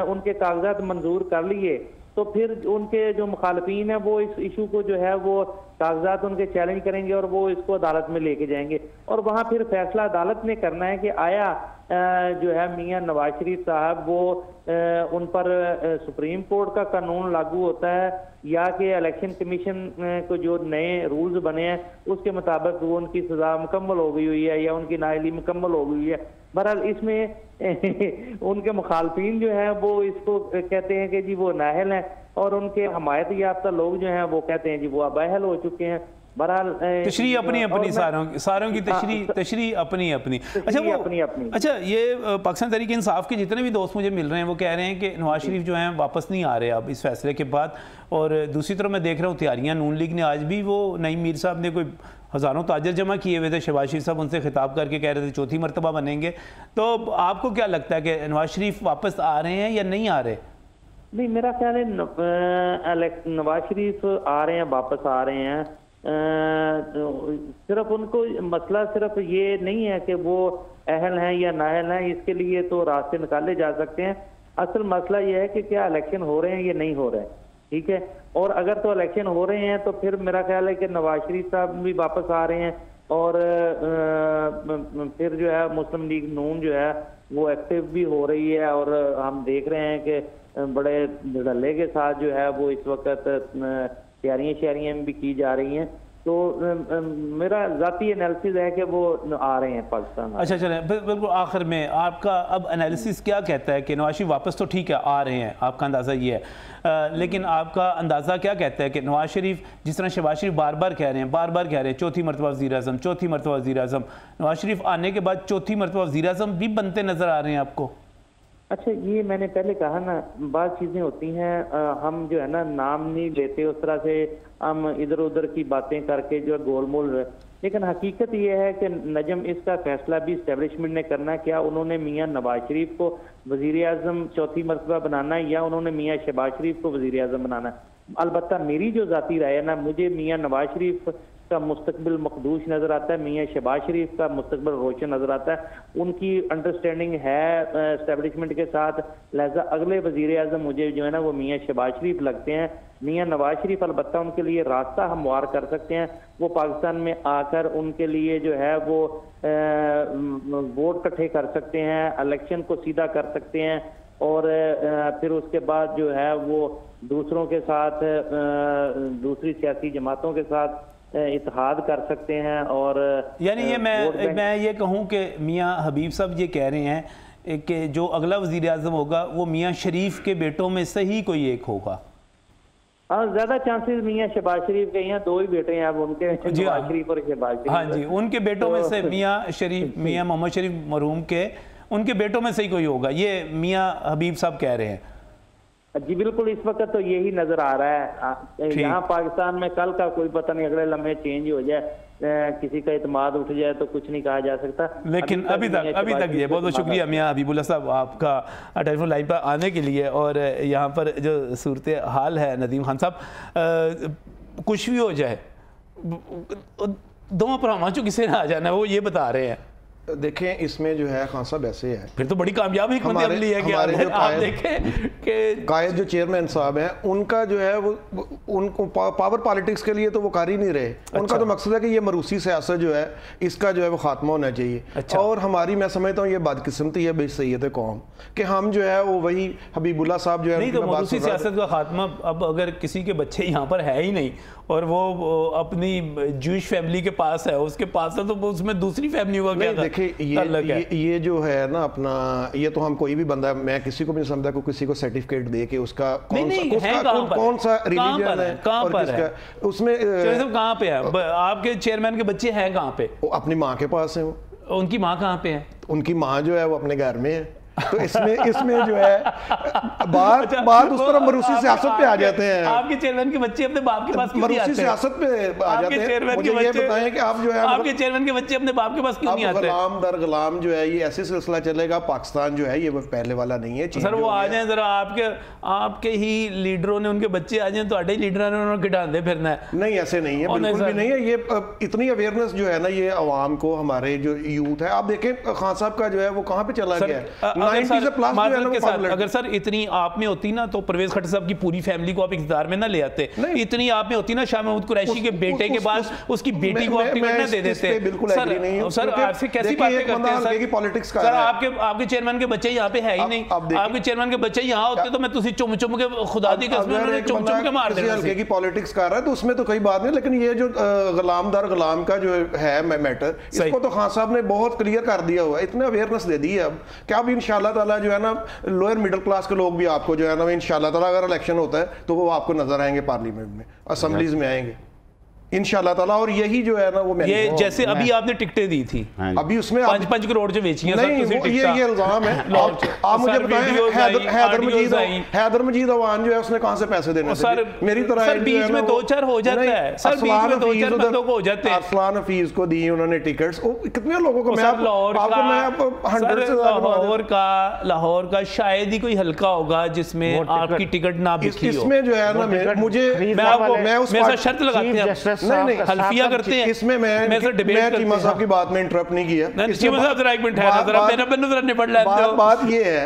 उनके कागजात मंजूर कर लिए, तो फिर उनके जो मुखालफीन है वो इस इशू को जो है वो कागजात उनके चैलेंज करेंगे और वो इसको अदालत में लेके जाएंगे, और वहाँ फिर फैसला अदालत ने करना है कि आया जो है मियाँ नवाज शरीफ साहब वो उन पर सुप्रीम कोर्ट का कानून लागू होता है या कि इलेक्शन कमीशन को जो नए रूल्स बने हैं उसके मुताबिक वो उनकी सजा मुकम्मल हो गई हुई है या उनकी नाअहली मुकम्मल हो गई हुई है। बहरहाल इसमें उनके मुखालफीन जो है वो इसको कहते हैं कि जी वो नाअहल हैं, और उनके हमायत याफ्ता लोग जो हैं वो कहते हैं जी वो अब अहल हो चुके हैं। बहरहाल तशरीह अपनी अपनी सारों की तशरीह अपनी अपनी। अच्छा, वो अपनी। अच्छा, ये पाकिस्तान तहरीक इंसाफ के जितने भी दोस्त मुझे मिल रहे हैं वो कह रहे हैं कि नवाज शरीफ जो हैं वापस नहीं आ रहे अब इस फैसले के बाद, और दूसरी तरफ मैं देख रहा हूँ तैयारियाँ नून लीग ने आज भी, वो नईम मीर साहब ने कोई हज़ारों ताजर जमा किए हुए थे, शहबाज शरीफ साहब उनसे खिताब करके कह रहे थे चौथी मरतबा बनेंगे। तो आपको क्या लगता है कि नवाज शरीफ वापस आ रहे हैं या नहीं आ रहे? नहीं, मेरा ख्याल है नवाज शरीफ आ रहे हैं, वापस आ रहे हैं। सिर्फ उनको मसला सिर्फ ये नहीं है कि वो अहल हैं या नाअहल हैं, इसके लिए तो रास्ते निकाले जा सकते हैं। असल मसला ये है कि क्या इलेक्शन हो रहे हैं या नहीं हो रहे हैं, ठीक है। और अगर तो इलेक्शन हो रहे हैं तो फिर मेरा ख्याल है कि नवाज शरीफ साहब भी वापस आ रहे हैं, और फिर जो है मुस्लिम लीग नून जो है वो एक्टिव भी हो रही है, और हम देख रहे हैं कि बड़े धड़ल्ले के साथ जो है वो इस वक्त तैयारियां भी की जा रही हैं। तो मेरा ज़ाती एनालिसिस है कि वो आ रहे हैं पाकिस्तान। अच्छा, चलें बिल्कुल आखिर में आपका अब एनालिसिस क्या कहता है कि नवाज शरीफ वापस तो ठीक है आ रहे हैं, आपका अंदाज़ा ये है, लेकिन आपका अंदाज़ा क्या कहता है कि नवाज शरीफ जिस तरह शहबाज शरीफ बार बार कह रहे हैं चौथी मरतबा वज़ीर-ए-आज़म, चौथी मरतबा वज़ीर-ए-आज़म, नवाज शरीफ आने के बाद चौथी मरतबा वज़ीर-ए-आज़म भी बनते नज़र आ रहे हैं आपको? अच्छा, ये मैंने पहले कहा ना, बात चीज़ें होती हैं, हम जो है ना नाम नहीं लेते उस तरह से, हम इधर उधर की बातें करके जो है गोलमोल, लेकिन हकीकत ये है कि नजम इसका फैसला भी इस्टेब्लिशमेंट ने करना है। क्या उन्होंने मियाँ नवाज शरीफ को वज़ीर आज़म चौथी मरतबा बनाना है या उन्होंने मियाँ शहबाज शरीफ को वज़ीर आज़म बनाना है? अलबत्ता मेरी जो ज़ाती राय है ना, मुझे मियाँ नवाज शरीफ का मुस्तकबिल मखदूश नज़र आता है, मियाँ शहबाज शरीफ का मुस्तकबिल रोशन नज़र आता है। उनकी अंडरस्टैंडिंग है एस्टेब्लिशमेंट के साथ, लिहाजा अगले वज़ीर आज़म मुझे जो है ना वो मियाँ शहबाज शरीफ लगते हैं। मियाँ नवाज शरीफ अलबत्ता उनके लिए रास्ता हमवार कर सकते हैं, वो पाकिस्तान में आकर उनके लिए जो है वो वोट इकट्ठे कर सकते हैं, इलेक्शन को सीधा कर सकते हैं, और फिर उसके बाद जो है वो दूसरों के साथ, दूसरी सियासी जमातों के साथ इत्तेहाद कर सकते हैं। और यानी ये मैं ये कहूँ कि मियाँ हबीब साहब ये कह रहे हैं कि जो अगला वज़ीर आज़म होगा वो मियाँ शरीफ के बेटों में से ही कोई एक होगा। हाँ, ज्यादा चांसेस मियाँ शहबाज शरीफ के, यहाँ दो ही बेटे हैं अब उनके, नवाज शरीफ और शहबाज शरीफ। हाँ जी, उनके बेटों में से मियाँ शरीफ, मियाँ मोहम्मद शरीफ मरहूम के, उनके बेटों में से ही कोई होगा, ये मियाँ हबीब साहब कह रहे हैं। जी बिल्कुल, इस वक्त तो यही नजर आ रहा है। यहाँ पाकिस्तान में कल का कोई पता नहीं, अगले लम्हे चेंज हो जाए, किसी का इत्मीनान उठ जाए तो कुछ नहीं कहा जा सकता। लेकिन अभी तक ये बहुत बहुत शुक्रिया मियाँ हबीबुल्लाह साहब आपका टेलीफोन लाइन पर आने के लिए। और यहाँ पर जो सूरत हाल है नदीम खान साहब, कुछ भी हो जाए दोनों पर किसी ने आ जाना, वो ये बता रहे हैं। देखें, इसमें जो है खान साहब ऐसे है, फिर तो बड़ी कामयाब हिकमत अमली है कि आप देखें कि कायद जो चेयरमैन साहब हैं उनका जो है वो उनको पावर पॉलिटिक्स के लिए तो वो कर ही नहीं रहे। उनका तो मकसद है कि ये मरूसी सियासत जो है इसका जो है वो खात्मा होना चाहिए। और हमारी, मैं समझता हूँ ये बदकिस्मती है बेसैयद कौम कि हम जो है वो वही हबीबुल्लाह साहब जो है, नहीं तो मरूसी सियासत का खात्मा, अब अगर किसी के बच्चे यहाँ पर है ही नहीं और वो अपनी जूश फैमिली के पास है, उसके पास है, तो उसमें दूसरी फैमिली का क्या? देखिए ये जो है ना अपना, ये तो हम कोई भी बंदा, मैं किसी को भी नहीं समझता को किसी को सर्टिफिकेट दे के उसका कौन सा रिलीजन है और किसका, उसमें कहाँ पे है? आपके चेयरमैन के बच्चे हैं कहाँ पे? अपनी माँ के पास है। उनकी माँ कहाँ पे है? उनकी माँ जो है वो अपने घर में है। तो इसमें जो है बात उस तरह मरूसी सियासत पे आ जाते हैं। आपके चेयरमैन के बच्चे अपने बाप के पास क्यों नहीं आते? मरूसी सियासत पे आ जाते हैं। मुझे ये बताएं कि आप जो है आपके चेयरमैन के बच्चे अपने बाप के पास क्यों नहीं आते? गुलाम दर गुलाम जो है ये ऐसे सिलसिला चलेगा। पाकिस्तान जो है ये पहले वाला नहीं है। सर वो आ जाए जरा, आपके ही लीडरों ने उनके बच्चे आ जाए तो आधे लीडरों ने उन्होंने गिटाते फिरना है। नहीं, ऐसे नहीं है, बिल्कुल भी नहीं है। ये इतनी अवेयरनेस जो है ना ये अवाम को, हमारे जो यूथ है, आप देखें खान साहब का जो है वो कहाँ पे चला गया है। 90 से प्लस के साथ अगर सर इतनी आप में होती ना तो परवेज खट्टर साहब की पूरी फैमिली को आप इक़्तिदार में ना ले आते। इतनी आप में होती ना शाह महमूद कुरैशी के बेटे के बाद उसकी बेटी को आप टिकट ना दे देते। सर आपसे कैसी बातें करते हैं सर? सर आपके चेयरमैन के बच्चे यहाँ पे है ही नहीं। आपके चेयरमैन के बच्चे यहाँ होते तो मैं तुझे चुम चुम के खुदा दी कसम उन्होंने चुम चुम के मार देना। हल्के की पॉलिटिक्स कर रहा है तो उसमें तो कोई बात नहीं, लेकिन ये जो गुलाम दर गुलाम का जो है मैटर, इसको तो खान साहब ने बहुत क्लियर कर दिया हुआ है, इतने अवेयरनेस दे दी है अब क्या भी इंशाल्लाह ताला जो है ना लोअर मिडिल क्लास के लोग भी आपको जो है ना इंशाल्लाह ताला अगर इलेक्शन होता है तो वो आपको नजर आएंगे पार्लियामेंट में, असेंबलीज में आएंगे इंशाल्लाह ताला। और यही जो है ना वो ये जैसे अभी आपने टिकटें दी थी, अभी उसमें 5 करोड़ जो बेची हैं सर, ये इल्जाम है। आप मुझे बताएं हैदर मजीद अवान जो है उसने कहां से पैसे देने सर? मेरी तरह सर बीच में 2-4 हो जाता है सर, बीच में 2-4 बंदों को हो जाते हैं। अरसलान हफीज को दी उन्होंने टिकट्स, कितने लोगों को? लाहौर का शायद ही कोई हल्का होगा जिसमें आपकी टिकट ना बिकी हो। इसमें जो है ना मुझे मैं उस शर्त लगाते हैं नहीं हल्फिया करते हैं। इसमें मैं चीमा साहब की बात में इंटरप्ट नहीं किया। चीमा साहब जरा एक मिनट है, जरा मेरा जरा निपट लेते हो। बात ये है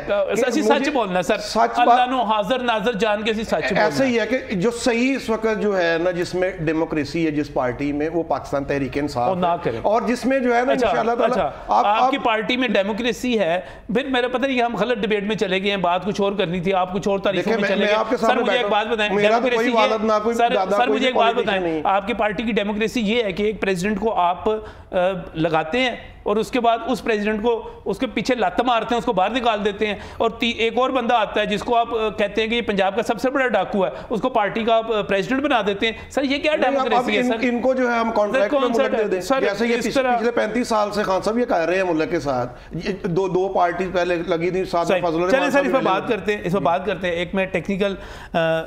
कि सच बोलना सर, अल्लाह नु हाजिर नाज़र जान के सच बोलना। ऐसे ही है कि जो सही इस वक्त जो है ना जिसमें डेमोक्रेसी है जिस पार्टी में, वो पाकिस्तान तहरीक इंसाफ ना करे, और जिसमें जो है ना इंशाल्लाह ताला आपकी पार्टी में डेमोक्रेसी है। फिर मेरा पता नहीं हम गलत डिबेट में चले गए हैं, बात कुछ और करनी थी, आप कुछ और तारीखों में चले गए। सर मुझे एक बात बताएं, मेरा तो कोई वालिद ना कोई दादा, सर मुझे एक बात बताएं, आपकी पार्टी की डेमोक्रेसी ये है कि एक प्रेसिडेंट को आप लगाते हैं और उसके बाद उस प्रेसिडेंट को उसके पीछे लात मारते हैं, उसको बाहर निकाल देते हैं, और एक और बंदा आता है जिसको आप कहते हैं कि ये पंजाब का सबसे बड़ा डाकू है, उसको पार्टी का आप प्रेसिडेंट बना देते हैं। सर ये क्या डेमोक्रेसी है सर? इनको जो है हम कॉन्ट्रैक्ट में मुल्क दे दें, जैसे ये पिछले 35 साल से खान साहब ये कर रहे हैं मुल्क के साथ। दो पार्टी पहले लगी थी साथ में। चलिए सर इस पर बात करते हैं। एक मैं टेक्निकल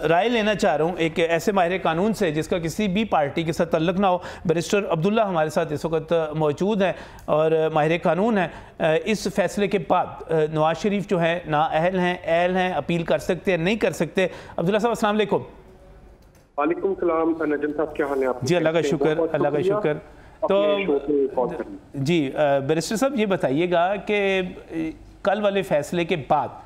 राय लेना चाह रहा हूँ एक ऐसे माहिर कानून से जिसका किसी भी पार्टी के साथ तल्लुक ना हो। बैरिस्टर अब्दुल्ला हमारे साथ इस वक्त मौजूद हैं और माहिर कानून है। इस फैसले के बाद नवाज शरीफ जो है नाअहल हैं, अपील कर सकते हैं, नहीं कर सकते? अब्दुल्ला साहब अस्सलाम वालेकुम। वालेकुम सलाम। नजम साहब क्या हाल है आप? जी अल्लाह का शुक्र, अल्लाह का शुक्र। तो जी बैरिस्टर साहब ये बताइएगा कि कल वाले फैसले के बाद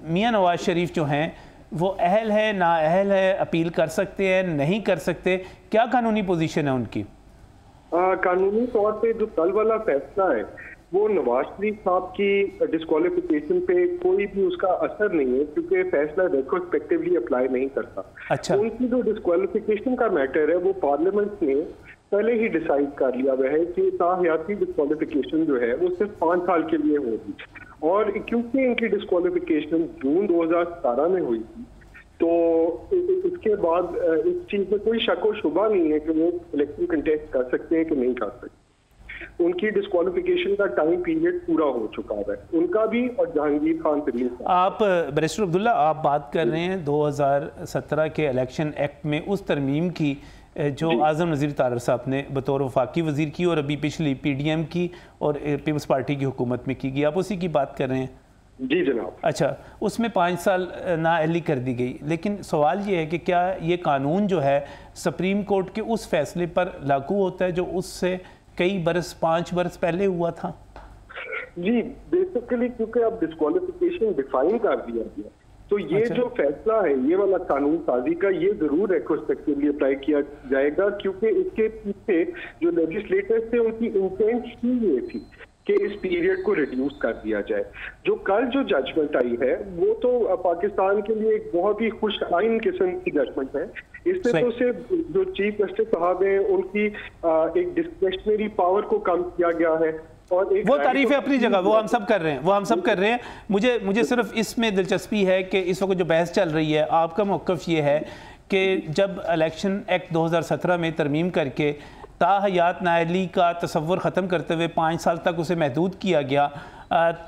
मियां नवाज शरीफ जो हैं वो अहल है, नाअहल है, अपील कर सकते हैं, नहीं कर सकते? क्या कानूनी पोजीशन है उनकी? कानूनी तौर पे जो कल वाला फैसला है वो नवाज शरीफ साहब की डिस्क्वालिफिकेशन पे कोई भी उसका असर नहीं है, क्योंकि फैसला रेट्रोस्पेक्टिवली अप्लाई नहीं करता। अच्छा। उनकी जो डिस्क्वालिफिकेशन का मैटर है वो पार्लियामेंट ने पहले ही डिसाइड कर लिया हुआ है कि ताहयाती डिस्क्वालिफिकेशन जो है वो सिर्फ 5 साल के लिए होगी, और क्योंकि इनकी डिस्क्वालिफिकेशन जून 2017 में हुई थी तो इसके बाद इस चीज में कोई शक व शुबा नहीं है कि वो इलेक्शन कंटेस्ट कर सकते हैं कि नहीं कर सकते। उनकी डिस्क्वालिफिकेशन का टाइम पीरियड पूरा हो चुका है, उनका भी और जहांगीर खान तरीन साहब। आप बैरिस्टर अब्दुल्ला आप बात कर रहे हैं 2017 के इलेक्शन एक्ट में उस तरमीम की जो आज़म नज़ीर तारड़ साहब ने बतौर वफाकी वज़ीर की और अभी पिछली PDM की और पीपल्स पार्टी की हुकूमत में की गई, आप उसी की बात कर रहे हैं? जी जनाब। अच्छा, उसमें 5 साल नाअहली कर दी गई, लेकिन सवाल ये है कि क्या ये कानून जो है सुप्रीम कोर्ट के उस फैसले पर लागू होता है जो उससे कई बरस 5 बरस पहले हुआ था? जी बेसिकली क्योंकि अब डिस्क्वालिफिकेशन डिफाइन कर दिया गया तो ये जो फैसला है ये वाला कानून साजी का ये जरूर रेट्रोस्पेक्टिवली अप्लाई किया जाएगा, क्योंकि इसके पीछे जो लेजिस्लेटर्स थे उनकी इंटेंट ही ये थी कि इस पीरियड को रिड्यूस कर दिया जाए। जो कल जो जजमेंट आई है वो तो पाकिस्तान के लिए एक बहुत ही खुश आइन किस्म की जजमेंट है। इससे तो सिर्फ जो चीफ जस्टिस साहब हैं उनकी एक डिस्क्रिशनरी पावर को कम किया गया है और एक वो तारीफ है अपनी जगह, वो हम सब कर रहे हैं, मुझे सिर्फ इसमें दिलचस्पी है कि इस वक्त जो बहस चल रही है आपका मौक़िफ़ ये है कि जब इलेक्शन एक्ट 2017 में तरमीम करके ताहयात नाअहली का तसव्वुर ख़त्म करते हुए 5 साल तक उसे महदूद किया गया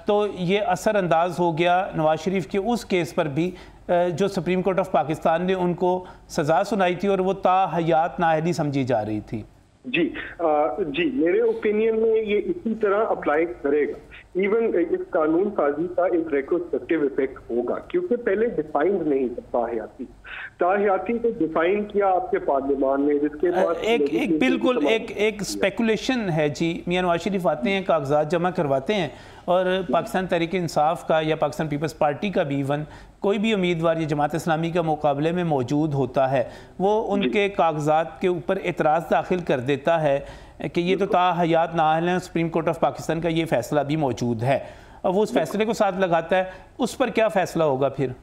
तो ये असरअंदाज हो गया नवाज शरीफ के उस केस पर भी जो सुप्रीम कोर्ट ऑफ पाकिस्तान ने उनको सज़ा सुनाई थी और वो ताहयात नाअहली समझी जा रही थी। जी मेरे ओपिनियन में ये इसी तरह अप्लाई करेगा। इवन इस कानून साजी का एक रेट्रोस्पेक्टिव इफेक्ट होगा, क्योंकि पहले डिफाइंड नहीं था ताहयाती को डिफाइन किया आपके पार्लियामान में, जिसके बाद एक बिल्कुल एक स्पेकुलेशन है जी। मियां नवाज शरीफ आते हैं, कागजात जमा करवाते हैं और पाकिस्तान तहरीक इंसाफ का या पाकिस्तान पीपल्स पार्टी का भी इवन कोई भी उम्मीदवार ये जमात इस्लामी का मुकाबले में मौजूद होता है, वो उनके कागजात के ऊपर एतराज़ दाखिल कर देता है कि ये तो ताहयात नाअहल हैं, सुप्रीम कोर्ट ऑफ पाकिस्तान का ये फैसला भी मौजूद है, और वो उस फैसले को साथ लगाता है। उस पर क्या फैसला होगा फिर?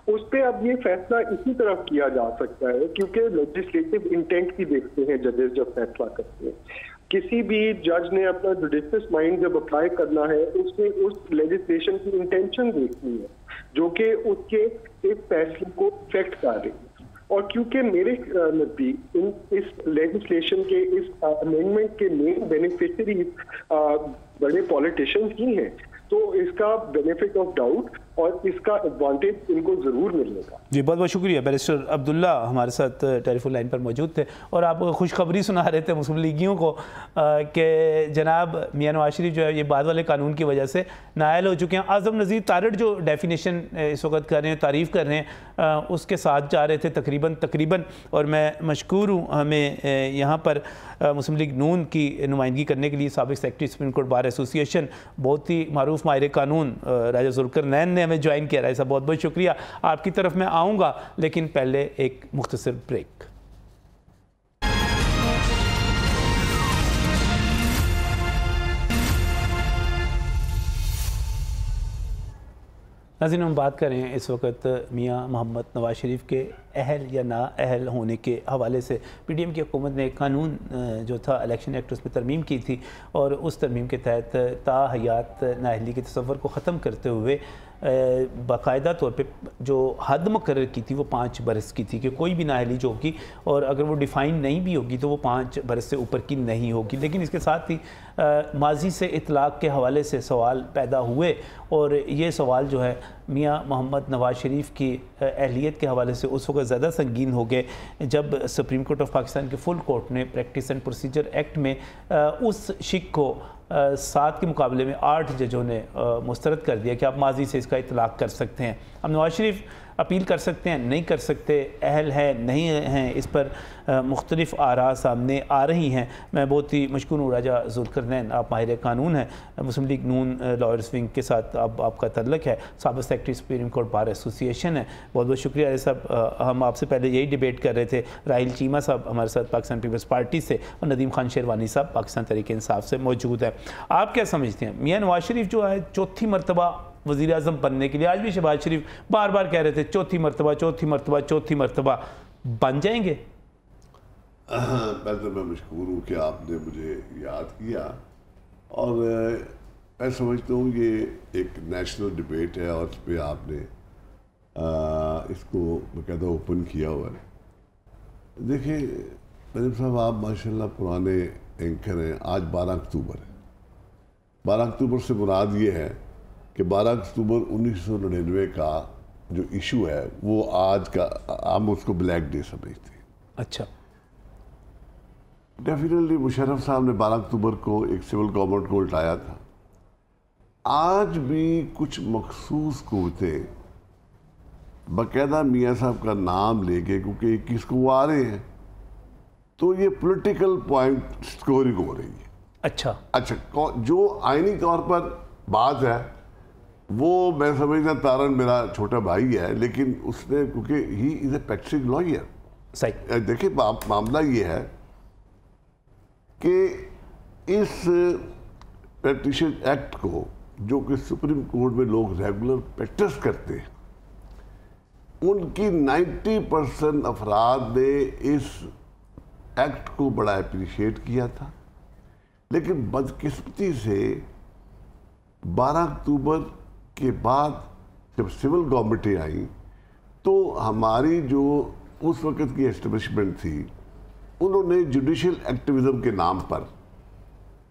उस पर अब ये फैसला इसी तरह किया जा सकता है, क्योंकि लेजिस्लेटिव इंटेंट की देखते हैं जजेस जब फैसला करते हैं। किसी भी जज ने अपना जुडिशियस माइंड जब अप्लाई करना है उसने उस लेजिस्लेशन की इंटेंशन देखनी है जो कि उसके इस फैसले को इफेक्ट कर रही है। और क्योंकि मेरे नजदीक इस लेजिस्लेशन के इस अमेंडमेंट के मेन बेनिफिशरीज बड़े पॉलिटिशियंस ही हैं, तो इसका बेनिफिट ऑफ डाउट और इसका एडवांटेज इनको ज़रूर मिलेगा। जी बहुत बहुत शुक्रिया। बैरिस्टर अब्दुल्ला हमारे साथ टेलीफोन लाइन पर मौजूद थे और आप खुशखबरी सुना रहे थे मुस्लिम लीगियों को कि जनाब मियां नवाज शरीफ जो है ये बाद वाले कानून की वजह से नाअहल हो चुके हैं। आज़म नज़ीर तारड़ जो डेफिनेशन इस वक्त कर रहे हैं, तारीफ़ कर रहे हैं, उसके साथ जा रहे थे तकरीबन और मैं मशकूर हूँ। हमें यहाँ पर मुस्लिम लीग नून की नुमाइंदगी करने के लिए साबिक़ secretary supreme court bar association बहुत ही मारूफ माहिर कानून राजा ज़ुल्करनैन ने हमें ज्वाइन किया है। बहुत बहुत शुक्रिया। आपकी तरफ मैं आऊँगा, लेकिन पहले एक मुख्तसर ब्रेक। नाज़रीन, हम बात करें इस वक्त मियां मोहम्मद नवाज शरीफ के अहल या ना अहल होने के हवाले से। PDM की हुकूमत ने कानून जो था इलेक्शन एक्ट उसमें तरमीम की थी और उस तरमीम के तहत ताहयात नाअहली के तसव्वुर को ख़त्म करते हुए बाकायदा तौर पे जो हद मुकर्रर की थी वो 5 बरस की थी कि कोई भी नाअहली जो होगी और अगर वो डिफ़ाइन नहीं भी होगी तो वो 5 बरस से ऊपर की नहीं होगी। लेकिन इसके साथ ही माजी से इतलाक़ के हवाले से सवाल पैदा हुए और ये सवाल जो है मियां मोहम्मद नवाज शरीफ की अहलियत के हवाले से उस वक्त ज़्यादा संगीन हो गए जब सुप्रीम कोर्ट ऑफ पाकिस्तान के फुल कोर्ट ने प्रैक्टिस एंड प्रोसीजर एक्ट में उस शिक को 7 के मुकाबले में 8 जजों ने मुस्तरद कर दिया कि आप माजी से इसका इतलाक़ कर सकते हैं। अब नवाज शरीफ अपील कर सकते हैं, नहीं कर सकते, अहल है नहीं हैं, इस पर मुख्तलिफ आरा सामने आ रही हैं। मैं बहुत ही मशकूर हूँ राजा ज़ुल्करनैन, आप माहिर कानून हैं, मुस्लिम लीग नून लॉयर्स विंग के साथ अब आपका तल्लक है, साबिक़ secretary supreme court bar association है। बहुत बहुत शुक्रिया साहब। हम आपसे पहले यही डिबेट कर रहे थे, राहिल चीमा साहब हमारे साथ पाकिस्तान पीपल्स पार्टी से और नदीम खान शेरवानी साहब पाकिस्तान तहरीक इंसाफ से मौजूद है। आप क्या समझते हैं, मियां नवाज शरीफ जो है चौथी मरतबा वज़ीर आज़म बनने के लिए, आज भी शहबाज शरीफ बार बार कह रहे थे चौथी मरतबा बन जाएंगे? पहले तो मैं मशकूर हूँ कि आपने मुझे याद किया और मैं समझता हूँ ये एक नेशनल डिबेट है और इस पर आपने इसको बाकायदा ओपन किया हुआ है। देखिए नदीम साहब, आप माशाल्लाह पुराने एंकर हैं। आज 12 अक्टूबर है। 12 अक्टूबर से मुराद ये है कि 12 अक्टूबर 1999 का जो इशू है वो आज का हम उसको ब्लैक डे समझते हैं। अच्छा, डेफिनेटली मुशर्रफ साहब ने 12 अक्टूबर को एक सिविल गवर्नमेंट को उल्टाया था। आज भी कुछ मखसूस कुव्वतें बाकायदा मियाँ साहब का नाम लेके, क्योंकि 21 को वो आ रहे हैं, तो ये पॉलिटिकल पॉइंट स्कोरिंग हो रही है। अच्छा, जो आईनी तौर पर बात है वो मैं समझता, तारन मेरा छोटा भाई है, लेकिन उसने, क्योंकि he is a practising lawyer. सही, देखिए मामला ये है कि इस प्रैक्टिशन एक्ट को जो कि सुप्रीम कोर्ट में लोग रेगुलर प्रैक्टिस करते हैं, उनकी 90% अफराद ने इस एक्ट को बड़ा अप्रिशिएट किया था। लेकिन बदकिस्मती से 12 अक्टूबर के बाद जब सिविल गवर्नमेंटें आई तो हमारी जो उस वक्त की एस्टेब्लिशमेंट थी, उन्होंने जुडिशल एक्टिविज्म के नाम पर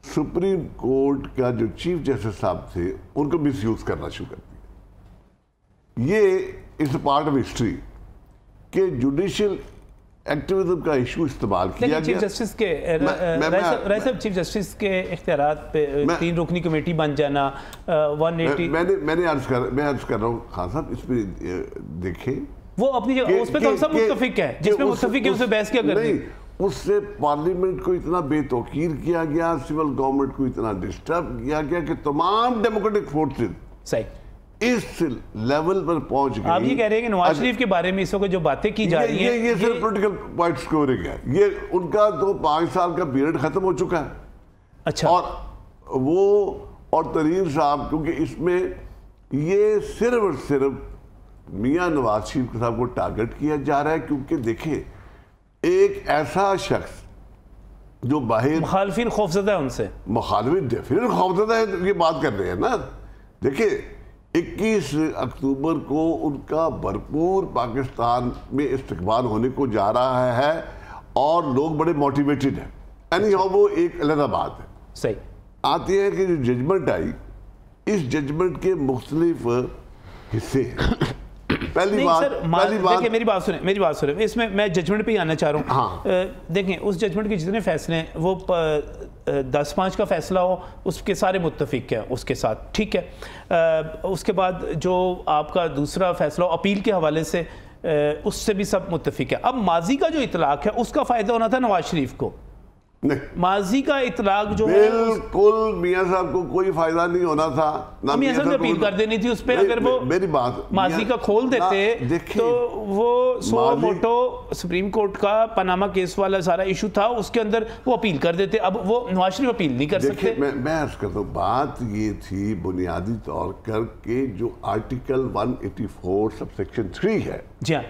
सुप्रीम कोर्ट का जो चीफ जस्टिस साहब थे उनको मिसयूज करना शुरू कर दिया। ये इज पार्ट ऑफ हिस्ट्री कि जुडिशल एक्टिविज्म का इशू इस्तेमाल किया गया। चीफ जस्टिस के चीफ जस्टिस के इख्तियारात पे 3 रुकनी कमेटी बन जाना, 180 मैं अर्ज कर रहा हूँ खान साहब, इस पे देखें वो अपनी जगह, उस पे तो हम सब मुत्तफिक है, जिसमें मुत्तफिक है उसे बहस क्या करनी। उससे पार्लियामेंट को इतना बेतौकीर किया गया, सिविल गवर्नमेंट को इतना डिस्टर्ब किया गया कि तमाम डेमोक्रेटिक फोर्सेज सही इस लेवल पर पहुंच गए। आप ये कह रहे हैं कि नवाज शरीफ के बारे में इस वक्त जो बातें की जा रही हैं, ये सिर्फ पॉलिटिकल पॉइंट स्कोरिंग है। ये उनका तो 5 साल का पीरियड खत्म हो चुका है। अच्छा, और वो और तरीन साहब, क्योंकि इसमें ये सिर्फ और सिर्फ मियां नवाज शरीफ साहब को टारगेट किया जा रहा है, क्योंकि देखिए एक ऐसा शख्स जो बाहर मुखालफिन खौफजदा है, उनसे मुखालफिन डेफिनेटली खौफजदा है, ये बात कर रहे हैं ना। देखिए 21 अक्टूबर को उनका भरपूर पाकिस्तान में इस्तकबाल होने को जा रहा है और लोग बड़े मोटिवेटेड हैं। यानी वो एक अलग बात है। सही आती है कि जो जजमेंट आई, इस जजमेंट के मुख्तलिफ हिस्से हैं। पहली बात देखिए मेरी बात सुने, इसमें मैं जजमेंट पे ही आना चाह रहा हूँ। हाँ। देखें उस जजमेंट के जितने फैसले हैं वो 10-5 का फैसला हो, उसके सारे मुत्तफिक हैं उसके साथ, ठीक है। उसके बाद जो आपका दूसरा फैसला हो अपील के हवाले से, उससे भी सब मुत्तफिक है। अब माजी का जो इतलाक है उसका फ़ायदा होना था नवाज शरीफ को, नहीं, माजी का इतलाक जो है बिल्कुल मियां साहब को कोई फायदा नहीं होना था ना। मियां साहब ने अपील कर देनी थी उस पर। अगर वो मेरी बात माजी का खोल देते तो वो सो मोटो सुप्रीम कोर्ट का पनामा केस वाला सारा इशू था, उसके अंदर वो अपील कर देते। अब वो नवाज शरीफ अपील नहीं कर सकते। मैं अर्ज करता हूँ, बात ये थी बुनियादी तौर पर के जो आर्टिकल 184 सबसेक्शन 3 है, जी हाँ,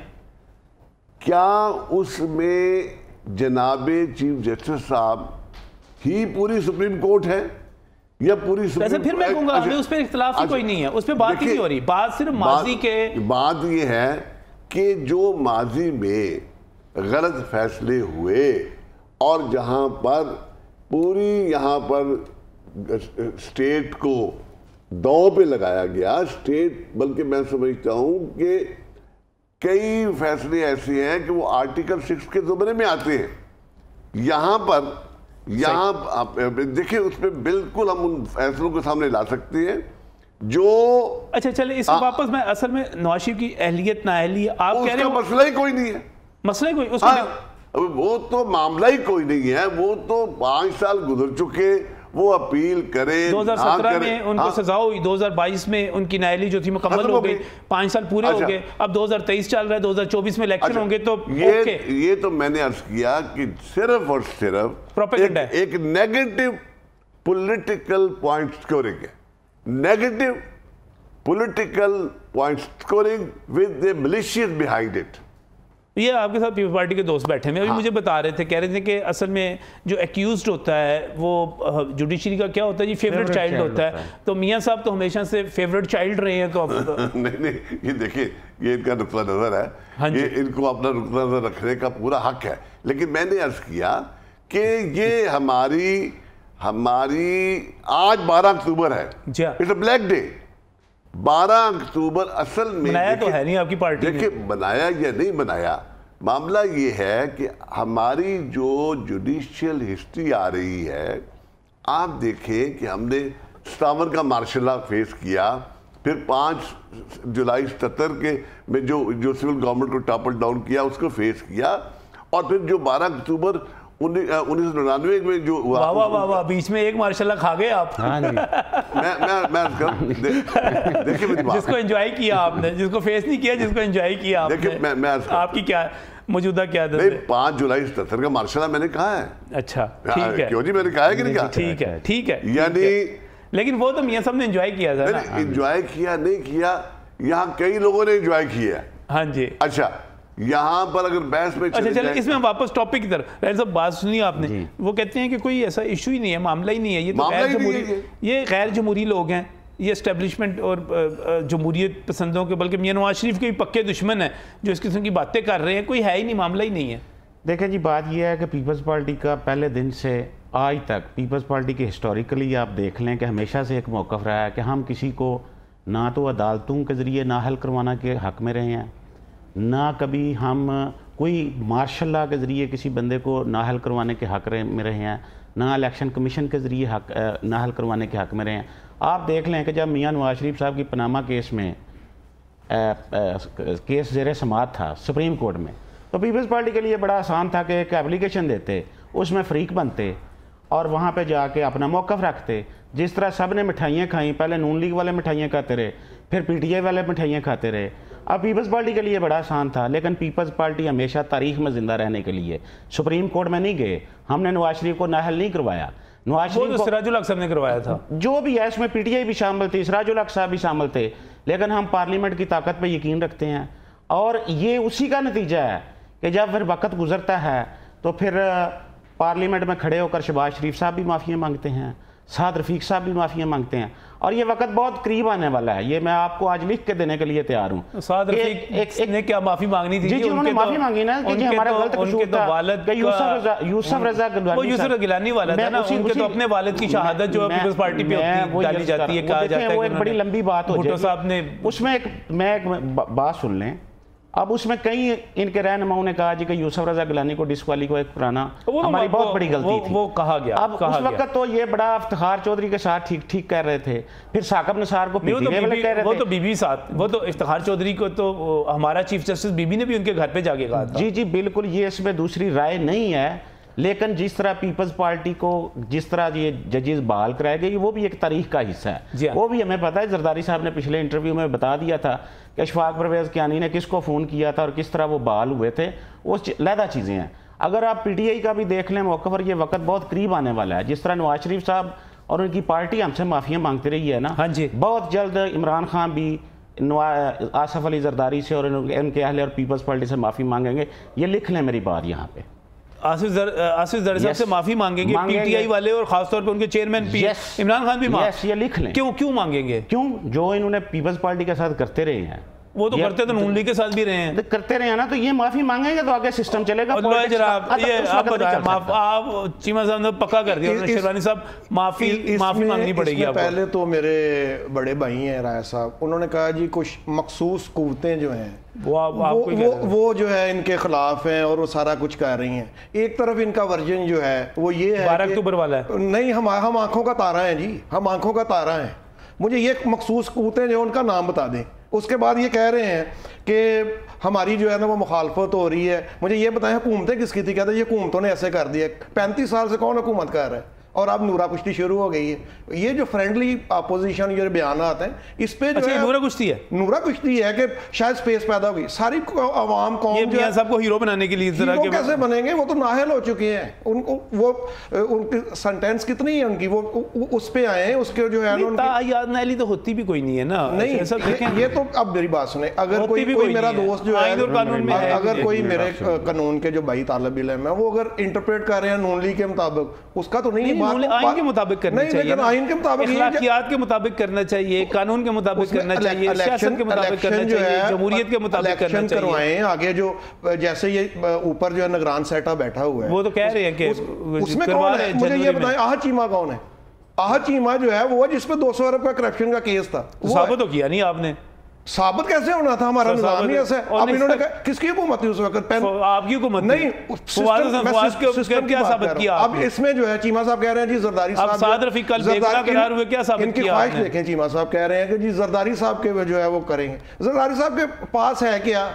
क्या उसमें जनाबे चीफ जस्टिस साहब ही पूरी सुप्रीम कोर्ट है या पूरी सुप्रीम? फिर मैं कहूंगा हमें उस पर इख्तिलाफ ही कोई नहीं है, उस पर बात ही नहीं हो रही। बात सिर्फ माजी के बात ये है कि जो माजी में गलत फैसले हुए और जहां पर पूरी यहां पर स्टेट को दांव पे लगाया गया, स्टेट बल्कि मैं समझता हूं कि कई फैसले ऐसे हैं कि वो आर्टिकल 6 के ज़ुमरे में आते हैं। यहाँ पर देखिए उसमें बिल्कुल हम उन फैसलों के सामने ला सकते हैं जो अच्छा चले इस वापस मैं असल में नवाज शरीफ की अहलियत नाअहली आप कह रहे हो, मसला ही कोई नहीं है, मसला ही कोई उसका वो तो मामला ही कोई नहीं है। वो तो 5 साल गुजर चुके, वो अपील करें। 2017 में उनको सजा हुई, 2022 में उनकी नाअहली जो थी मुकम्मल हो गई, 5 साल पूरे हो गए। अब 2023 चल रहा है, 2024 में इलेक्शन होंगे। तो ये तो मैंने अर्ज किया कि सिर्फ और सिर्फ एक नेगेटिव पॉलिटिकल पॉइंट स्कोरिंग है, negative political point scoring with the malicious behind it. ये आपके साथ पीपल्स पार्टी के दोस्त बैठे हैं, अभी मुझे बता रहे थे, कह रहे थे कि असल में जो एक्यूज्ड होता है वो जुडिशरी का क्या होता है जी, फेवरेट चाइल्ड होता है। तो मियां साहब तो हमेशा से फेवरेट चाइल्ड रहे हैं। तो नहीं, ये देखिए ये इनका नुक्ता नजर है। हाँ, ये इनको अपना नुक्ता नजर रखने का पूरा हक है। लेकिन मैंने अर्ज किया कि ये हमारी आज 12 अक्टूबर है, इट्स अ ब्लैक डे। 12 अक्टूबर असल में बनाया तो है नहीं आपकी पार्टी ने। देखिए बनाया या नहीं बनाया, मामला ये है कि हमारी जो जुडिशियल हिस्ट्री आ रही है, आप देखें कि हमने 57 का मार्शल लॉ फेस किया, फिर 5 जुलाई 77 के में जो सिविल गवर्नमेंट को टॉपल डाउन किया उसको फेस किया, और फिर जो 12 अक्टूबर 1999 में जो हुआ, वाह बीच में एक मार्शल खा गए आप। हाँ जी। मैं देखिए मेरी बात, जिसको एंजॉय किया आपने, जिसको फेस नहीं किया, जिसको एंजॉय किया आपने। देखिए मैं आपकी क्या मौजूदा क्या है? नहीं, 5 जुलाई 77 का मार्शल मैंने कहा है। अच्छा ठीक है, क्यों जी, मैंने कहा है कि नहीं कहा? ठीक है। यानी लेकिन वो तो मियां साहब ने एंजॉय किया था ना। एंजॉय किया नहीं किया, यहाँ कई लोगों ने एंजॉय किया। हाँ जी। अच्छा, यहाँ पर अगर बहस में अच्छा चलो इसमें वापस टॉपिक की तरफ, रैल साहब बात सुनी आपने, वो कहते हैं कि कोई ऐसा इशू ही नहीं है, मामला ही नहीं है, ये तो गैर जमहूरी लोग हैं, ये एस्टेब्लिशमेंट और जमहूरियत पसंदों के, बल्कि मियां नवाज शरीफ के भी पक्के दुश्मन है जो इस किस्म की बातें कर रहे हैं। कोई है ही नहीं, मामला ही नहीं है। देखें जी, बात यह है कि पीपल्स पार्टी का पहले दिन से आज तक, पीपल्स पार्टी के हिस्टोरिकली आप देख लें कि हमेशा से एक मौक़िफ़ रहा है कि हम किसी को ना तो अदालतों के ज़रिए नाअहल करवाना के हक़ में रहे हैं, ना कभी हम कोई मार्शल लॉ के ज़रिए किसी बंदे को नाअहल करवाने के हक़ में रहे हैं, ना इलेक्शन कमीशन के ज़रिए नाअहल करवाने के हक़ में रहे हैं। आप देख लें कि जब मियां नवाज शरीफ साहब की पनामा केस में केस ज़ेर समाअत था सुप्रीम कोर्ट में, तो पीपल्स पार्टी के लिए बड़ा आसान था कि एक एप्लीकेशन देते, उसमें फ़रीक बनते और वहाँ पे जाके अपना मौक़िफ़ रखते। जिस तरह सब ने मिठाइयाँ खाई, पहले नून लीग वाले मिठाइयाँ खाते रहे, फिर PTI वाले मिठाइयाँ खाते रहे। अब पीपल्स पार्टी के लिए बड़ा आसान था, लेकिन पीपल्स पार्टी हमेशा तारीख में ज़िंदा रहने के लिए सुप्रीम कोर्ट में नहीं गए। हमने नवाज शरीफ को नाअहल नहीं करवाया, नवाज शरीफ को सिराजुल हक साहब ने करवाया था। जो भी है इसमें PTI भी शामिल थी, सिराजुल हक साहब भी शामिल थे, लेकिन हम पार्लियामेंट की ताकत पर यकीन रखते हैं। और ये उसी का नतीजा है कि जब फिर वक्त गुजरता है तो फिर पार्लियामेंट में खड़े होकर शहबाज शरीफ साहब भी माफ़ियाँ मांगते हैं, साद रफीक साहब भी माफ़ियाँ मांगते हैं, और ये वक्त बहुत करीब आने वाला है। ये मैं आपको आज लिख के देने के लिए तैयार हूँ। साद रफीक ने क्या माफ़ी मांगनी थी? जी उन्होंने माफ़ी मांगी ना कि हमारा गलत कसूर था। यूसुफ रजा गिलानी वाला था ना, उनके तो अपने वालिद की शहादत जो पीपल्स पार्टी पे डाली जाती है, कहा जाता है वो एक बड़ी लंबी बात हो जाएगी। उसमें एक बात सुन लें। अब उसमें कई इनके रहनुमाओं ने कहा जी कि यूसुफ रजा गिलानी को डिस्क्वालीफाई कराना हमारी बहुत बड़ी गलती थी। वो कहा गया। अब उस वक्त तो ये बड़ा इफ्तिखार चौधरी के साथ ठीक कर रहे थे, फिर साकिब निसार को PTI वाले कह रहे थे। वो तो बीबी साथ, वो तो इफ्तिखार चौधरी को तो हमारा चीफ जस्टिस बीबी ने भी उनके घर पे जाके कहा था। जी बिल्कुल, ये इसमें दूसरी राय नहीं है, लेकिन जिस तरह पीपल्स पार्टी को जिस तरह ये जजेस बहाल कराए गए वो भी एक तारीख का हिस्सा है। वो भी हमें पता है, जरदारी साहब ने पिछले इंटरव्यू में बता दिया था कि अशफाक परवेज़ कियानी ने किसको फ़ोन किया था और किस तरह वो बहाल हुए थे, वो लहदा चीज़ें हैं। अगर आप PTI का भी देख लें मौके पर, ये वक्त बहुत करीब आने वाला है। जिस तरह नवाज शरीफ साहब और उनकी पार्टी हमसे माफ़ियाँ मांगती रही है ना, हाँ जी, बहुत जल्द इमरान खान भी आसफ अली जरदारी से और उनके अहले और पीपल्स पार्टी से माफ़ी मांगेंगे। ये लिख लें मेरी बात यहाँ पे, आसिफ जरदारी साहब से माफी मांगेंगे PTI वाले और खासतौर पे उनके चेयरमैन इमरान खान भी ये लिख लें। क्यों मांगेंगे? क्यों? जो इन्होंने पीपल्स पार्टी के साथ करते रहे हैं, वो तो करते तो नून लीग के साथ भी रहे हैं, करते रहे हैं ना, तो ये माफी मांगेंगे तो आगे सिस्टम चलेगा। आप चीमा साहब ने पक्का कर दिया, शेरवानी साहब माफी मांगनी पड़ेगी आपको। पहले तो मेरे बड़े भाई हैं राय साहब, उन्होंने कहा जी कुछ मखसूस कुव्वतें जो हैं वो जो है इनके खिलाफ हैं और वो सारा कुछ कर रही हैं। एक तरफ इनका वर्जन जो है वो ये है 12 अक्टूबर वाला है, नहीं हम आंखों का तारा है जी, हम आंखों का तारा है। मुझे ये मखसूस कुव्वतें जो उनका नाम बता दें। उसके बाद ये कह रहे हैं कि हमारी जो है ना वो मुखालफत हो रही है। मुझे ये बताएं हुकूमतें किसकी थी? कहते हैं ये हुकूमतों ने ऐसे कर दिया। 35 साल से कौन हुकूमत कर रहा है? और अब नूरा कुश्ती शुरू हो गई है। ये जो फ्रेंडली अपोजिशन ये बयान आते हैं इस पे जो है नूरा कुश्ती है, नूरा कुश्ती है कि शायद स्पेस पैदा होगी। सारी आवाम कौम जो है सबको हीरो बनाने के लिए हीरो कैसे बनेंगे? वो तो नाहल हो चुके हैं। उनको वो उनकी सेंटेंस कितनी है उनकी, वो उस पे आए हैं। उसके जो है याद नाली तो होती भी कोई नहीं है ना। नहीं ये तो अब मेरी बात सुने, अगर कोई मेरा दोस्त जो है अगर कोई मेरे कानून के जो भाई तालिब इल्म है वो अगर इंटरप्रेट कर रहे हैं नून लीग के मुताबिक, उसका तो नहीं आइन के मुताबिक करना चाहिए, आइन के मुताबिक, अखलाकियात के मुताबिक करना चाहिए, कानून के मुताबिक करना चाहिए, सियासत के मुताबिक करना चाहिए, जमहूरियत के मुताबिक करना चाहिए। करवाएं आगे जो जैसे ये ऊपर जो है निगरान सेटा बैठा हुआ है वो तो कह रहे हैं कि उसमें कौन है? मुझे ये बताएं आह चीमा कौन है? आह चीमा जो है वो जिसपे 200 अरब का करप्शन का केस था, साबित तो किया नहीं आपने। साबित कैसे होना था? हमारा निजाम ही ऐसा है। अब इन्होंने कहा किसकी हुकूमत थी उस वक्त? आपकी हुकूमत नहीं, सिस्टम क्या साबित किया? अब इसमें जो है चीमा साहब कह रहे हैं जी जरदारी साहब साद रफीक कल बेगुनाह करार हुए, क्या साबित किया? ख्वाहिश देखें, चीमा साहब कह रहे हैं कि जी जरदारी साहब के जो है वो करेंगे। जरदारी साहब के पास है क्या?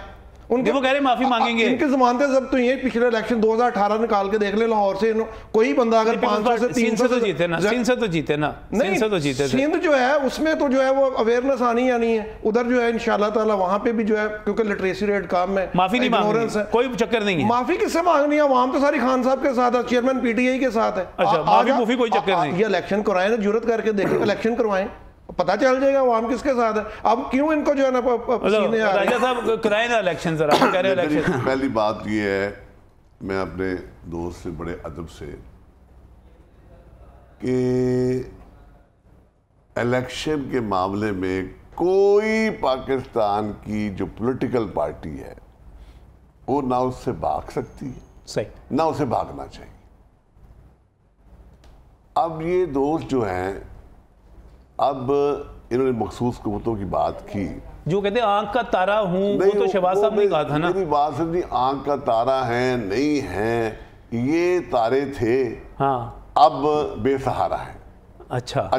उनके वो कह रहे माफी मांगेंगे। इनकी जमानतें सब तो ये पिछले इलेक्शन 2018 निकाल के देख ले, लाहौर से कोई बंदा अगर 500 से 300 तो जीते ना, सिंध से तो जीते ना, सिंध जो है उसमें तो जो है वो अवेयरनेस आनी है उधर जो है इंशाल्लाह ताला वहां पे भी जो है, क्योंकि लिटरेसी रेट कम है, माफी नहीं मांगनी, कोई चक्कर नहीं है। माफी किससे मांगनी है? आवाम तो सारी खान साहब के साथ है, चेयरमैन PTI के साथ है। अच्छा, माफी कोई चक्कर नहीं। ये इलेक्शन करवाएं ना, जुर्रत करके देखें, इलेक्शन करवाएं, पता चल जाएगा आवाम किसके साथ है। अब क्यों इनको जो है ना सीने आ रहे हैं? साहब कराएं ना इलेक्शन जरा, कह रहे इलेक्शन। पहली बात ये है, मैं अपने दोस्त से बड़े अदब से कि इलेक्शन के मामले में कोई पाकिस्तान की जो पॉलिटिकल पार्टी है वो ना उससे भाग सकती है, सही, ना उसे भागना चाहिए। अब ये दोस्त जो हैं, अब इन्होंने मखसूस कुव्वतों की बात की, जो कहते हैं आंख का तारा हूं, वो तो शहबाज साहब ने कहा था ना। मेरी बात समझी, आंख का तारा है नहीं है, ये तारे थे, हाँ, अब बेसहारा है। अच्छा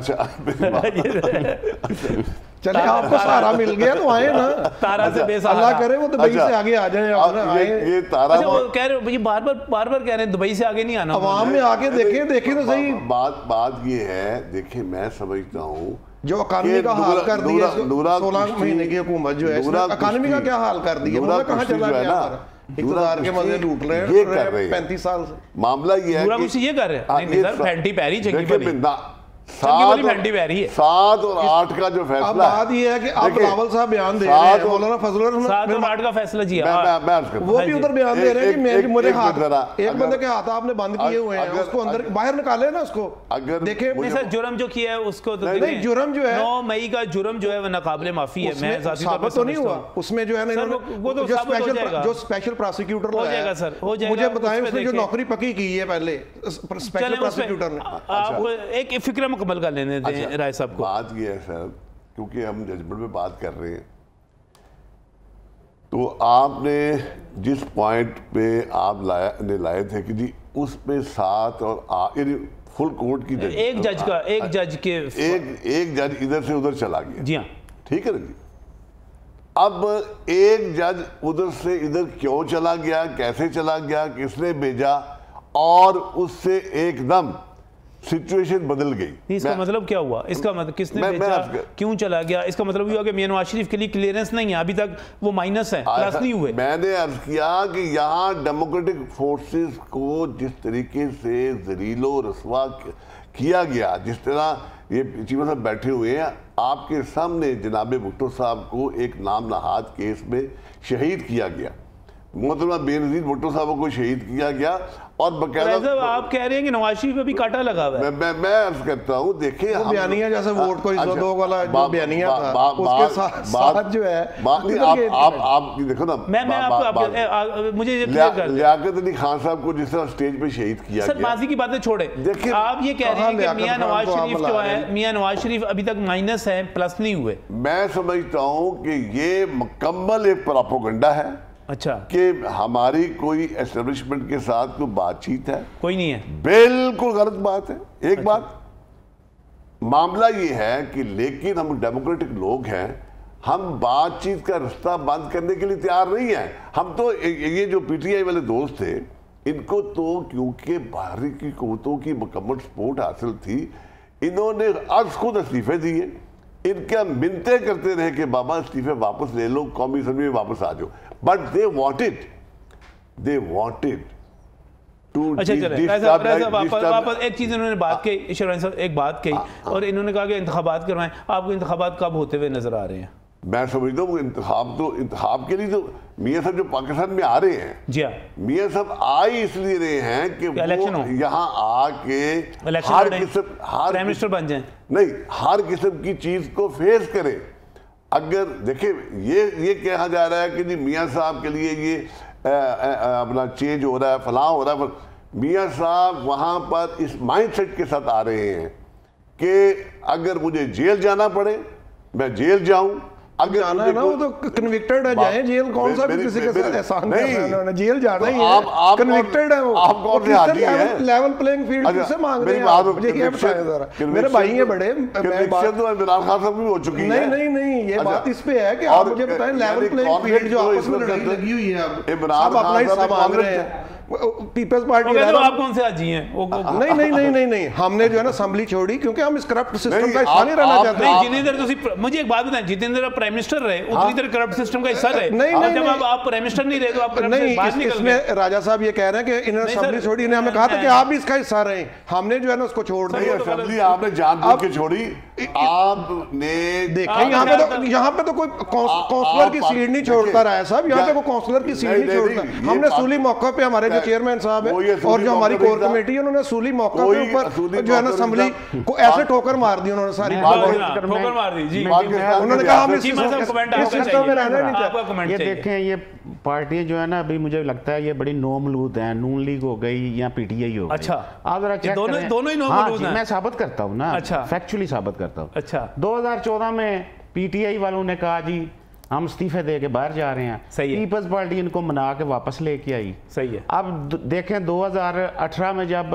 चले आपको सहारा मिल गया तो आए ना, तारा से बेसहारा, अल्लाह करे वो दुबई से आगे आ जाए। ये तारा वो कह रहे हैं, बार बार कह रहे हैं दुबई से आगे नहीं आना, अवाम में आके देखें तो सही। बात ये है, देखिए मैं समझता हूँ जो इकानमी का हाल कर दिया 16 महीने की हुकूमत जो है, इकानमी का क्या हाल कर दिया, वो कहाँ चला गया? इक़्तिदार के मजे लूट रहे हैं, ये कर रहे हैं 35 साल से। मामला ये है कि ये कर रहे हैं, फैंटी पैरी चाहिए, 7 और 8 का जो फैसला, अब बात ये है कि आप रावल साहब बयान दे रहे हैं, मौलाना फजल 7 और 8 का फैसला जी, वो भी उधर बयान दे रहे हैं कि मेरे हाथ, एक बंदे के हाथ आपने बंद किए हुए हैं, उसको अंदर बाहर निकाले ना उसको। अगर देखें सर जुर्म जो किया है उसको तो नहीं, जुर्म जो है 9 मई का जुर्म जो है वो नाकाबिले माफी है। मैं साबित तो नहीं हुआ उसमें जो है ना, जो स्पेशल प्रोसिक्यूटर हो जाएगा सर, हो जाएगा। मुझे बताएं उसने जो नौकरी पक्की की है पहले स्पेशल प्रोसिक्यूटर ने, आप एक फिक्र मुकम्मल कर लेने दें राय साहब को। बात ये है सर, क्योंकि हम जजमेंट में बात कर रहे हैं, तो आपने जिस पॉइंट पे आप लाए थे कि जी उस पे 7 और 8 यानी फुल कोर्ट की एक जज का, एक जज इधर से उधर चला गया, जी हाँ, ठीक है ना जी। अब एक जज उधर से इधर क्यों चला गया, कैसे चला गया, किसने भेजा, और उससे एकदम सिचुएशन बदल गई। इसका मतलब क्या हुआ? इसका मतलब किसने भेजा, क्यों चला गया? इसका मतलब ये हुआ कि मियां नवाज शरीफ के लिए क्लियरेंस नहीं है, अभी तक वो माइनस है, प्लस नहीं हुए। मैंने अर्ज किया कि यहाँ डेमोक्रेटिक फोर्सेस को जिस तरीके से जलीलो रसवा किया गया, जिस तरह ये चीमा साहब बैठे हुए हैं आपके सामने, जनाब भुट्टो साहब को एक नाम नहाद केस में शहीद किया गया, मोहतरमा बेनजीर भुट्टो साहब को शहीद किया गया और बकायदा आप कह रहे हैं कि नवाज शरीफ पे भी कांटा लगा हुआ है। मैं अर्ज करता हूँ, देखिए बयानिया जैसे वोट को इज्जत दो वाला जो बयानिया था, उसके साथ जो है आप देखो ना, मैं आपको मुझे लियाकत अली खान साहब को जिस तरह स्टेज पे शहीद किया सर, माजी की बातें छोड़े, देखिए आप ये कह रहे हैं कि मियां नवाज शरीफ जो है, मियां नवाज शरीफ अभी तक माइनस है, प्लस नहीं हुए। मैं समझता हूँ कि ये मुकम्मल एक प्रोपेगेंडा है। अच्छा, कि हमारी कोई एस्टेब्लिशमेंट के साथ कोई बातचीत है? कोई नहीं है, बिल्कुल गलत बात है। एक बात, मामला ये है कि लेकिन हम डेमोक्रेटिक लोग हैं, हम बातचीत का रास्ता बंद करने के लिए तैयार नहीं है। हम तो ये जो पीटीआई वाले दोस्त थे, इनको तो क्योंकि बाहरी की कुव्वतों की मुकम्मल सपोर्ट हासिल थी, इन्होंने आज खुद इस्तीफे दिए। इनके मिन्नतें करते रहे कि बाबा इस्तीफे वापस ले लो, कौमी असम्बली में वापस आ जाओ, बट दे वांटेड टू। अच्छा चले, वापस एक चीज इन्होंने बात कही, शरवानी साहब एक बात कही, और इन्होंने कहा कि इंतखाबात करवाएं। आपको इंतखाबात कब होते हुए नजर आ रहे हैं? मैं समझता हूँ इंतखाब के लिए तो मियाँ साहब जो पाकिस्तान में आ रहे हैं, जी हाँ, मियाँ साहब आ ही इसलिए रहे हैं कि वो यहाँ आके प्राइम मिनिस्टर बन जाएं, नहीं, हर किस्म की चीज को फेस करें। अगर देखिए ये कहा जा रहा है कि जी मियाँ साहब के लिए ये अपना चेंज हो रहा है, फलां हो रहा है, पर मियाँ साहब वहाँ पर इस माइंडसेट के साथ आ रहे हैं कि अगर मुझे जेल जाना पड़े मैं जेल जाऊं। अगर जाना है ना, वो तो कन्विक्टेड है, जाए जेल, कौन सा भी किसी के साथ एहसान नहीं है, जेल जाना ही है, कन्विक्टेड है वो। आप कौन से हाजी हैं? लेवल प्लेइंग फील्ड किससे मांग रहे हैं? मुझे ये बताइए जरा, मेरे भाई हैं बड़े, कन्विक्शन तो इमरान खान साहब भी हो चुकी है। नहीं, ये बात इस पे है कि आप मुझे बताएं, लेवल प्लेइंग फील्ड जो आपस में लड़ाई लगी हुई है, अब इमरान अपना हिस्सा मांग रहे हैं। पीपल्स पार्टी तो आप कौन से हाजी हैं? नहीं, हमने जो है ना असेंबली छोड़ी क्योंकि हम इस करप्ट सिस्टम का हिस्सा नहीं रहना चाहते। जितेंद्र, मुझे एक बात बताएं, जितेंद्र प्राइम मिनिस्टर रहे, उतनी देर करप्ट सिस्टम का हिस्सा रहे। नहीं, जब आप प्राइम मिनिस्टर नहीं रहे तो आप नहीं, इसमें राजा साहब ये कह रहे हैं कि इन्होंने असेंबली छोड़ी, इन्हें हमें कहा था कि आप भी इसका हिस्सा रहे, हमने जो है ना उसको छोड़ दिया। असेंबली आपने जानबूझ के छोड़ी, आपने देखा यहाँ पे तो कोई काउंसलर की सीट नहीं छोड़ता रहा है साहब, यहाँ पे कोई काउंसलर की सीट नहीं छोड़ता। हमने सूली मौका पे हमारे चेयरमैन साहब है और जो हमारी कोर कमेटी है, उन्होंने सूली मौका के ऊपर जो है ना असेंबली को ऐसे ठोकर मार दी, उन्होंने सारी ठोकर मार दी जी। उन्होंने कहा हम इस सिस्टम में रहना नहीं चाहते। ये देखें, ये पार्टियां जो है ना, अभी मुझे लगता है ये बड़ी नोमलूद हैं, नून लीग हो गई या पीटीआई हो गई। अच्छा, आप जरा चेक करें, दोनों ही नोमलूद हैं। मैं साबित करता हूँ ना, अच्छा, फैक्चुअली साबित करता हूँ। अच्छा, 2014 में पीटीआई वालों ने कहा जी हम इस्तीफे दे के बाहर जा रहे हैं, पीपल्स पार्टी इनको मना के वापस लेके आई। सही है। अब देखें 2018 में जब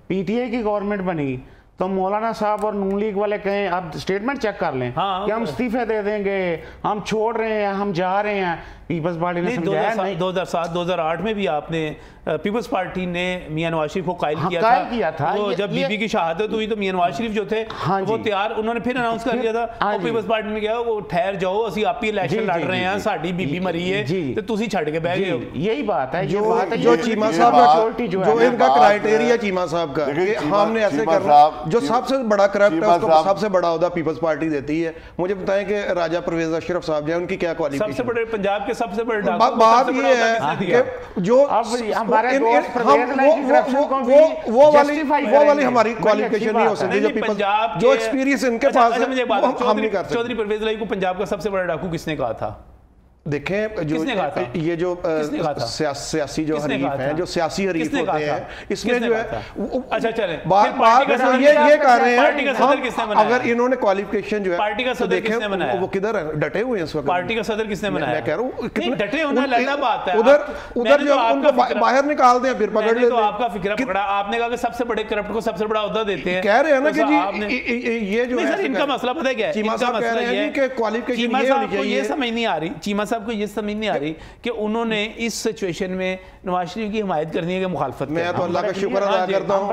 पीटीआई की गवर्नमेंट बनी तो मौलाना साहब और नून लीग वाले कहें, आप स्टेटमेंट चेक कर लें कि हम इस्तीफे दे देंगे, हम छोड़ रहे हैं, हम जा रहे हैं। पीपल्स पार्टी ने समझाया नहीं। 2007-2008 में भी आपने पीपल्स पार्टी ने मियां नवाज शरीफ को कायल किया था। वो जब बीबी की शहादत हुई तो मियां नवाज शरीफ जो थे वो तैयार, उन्होंने फिर अनाउंस कर दिया था, पीपल्स पार्टी ने कहा वो ठहर जाओ, ਅਸੀਂ आपी इलेक्शन लड़ रहे हैं, साडी बीबी मरी है तो तुसी छड़ के बैठ गए हो। यही बात है, जो चीमा साहब का जो इनका क्राइटेरिया चीमा साहब का कि हमने ऐसे करना, जो सबसे बड़ा करप्ट है उसको सबसे बड़ा ओहदा पीपल्स पार्टी देती है। मुझे बताएं कि राजा परवेज अशरफ साहब जो है उनकी क्या क्वालिफिकेशन? सबसे बड़े पंजाब के सबसे बड़े बात ये है कि जो हमारे वो वाली हमारी क्वालिफिकेशन नहीं हो सकती जो पंजाब जो एक्सपीरियंस इनके पास है, हम नहीं कर सकते। चौधरी परवेज लाई को पंजाब का सबसे बड़ा डाकू किसने कहा था? देखें, जो ये जो सियासी जो हरीफ हैं, जो सियासी हरीफ होते हैं, इसमें जो है अच्छा चले बात ये कह रहे हैं अगर इन्होंने क्वालिफिकेशन जो है पार्टी का सदर किसने बनाया? वो किधर है? डटे हुए हैं इस वक्त। पार्टी का सदर किसने बनाया? मैं कह रहा हूँ डटे होना अलग बात है। उधर जो उनको बाहर निकालते हैं फिर पकड़ लेते हैं। तो आपका फिक्र पकड़ा, आपने कहा कि सबसे बड़े करप्ट को सबसे बड़ा ओहदा देते हैं। कह रहे हैं ना कि जी ये जो है इनका मसला पता है क्या है? चीमा साहब कह रहे हैं कि क्वालिफिकेशन ये होनी चाहिए। ये समझ नहीं आ रही, चीमा साहब को ये समझ नहीं आ रही कि उन्होंने इस सिचुएशन में नवाज शरीफ की हिमायत करनी है कि मुखालफत? मैं तो अल्लाह का शुक्र अदा करता हूँ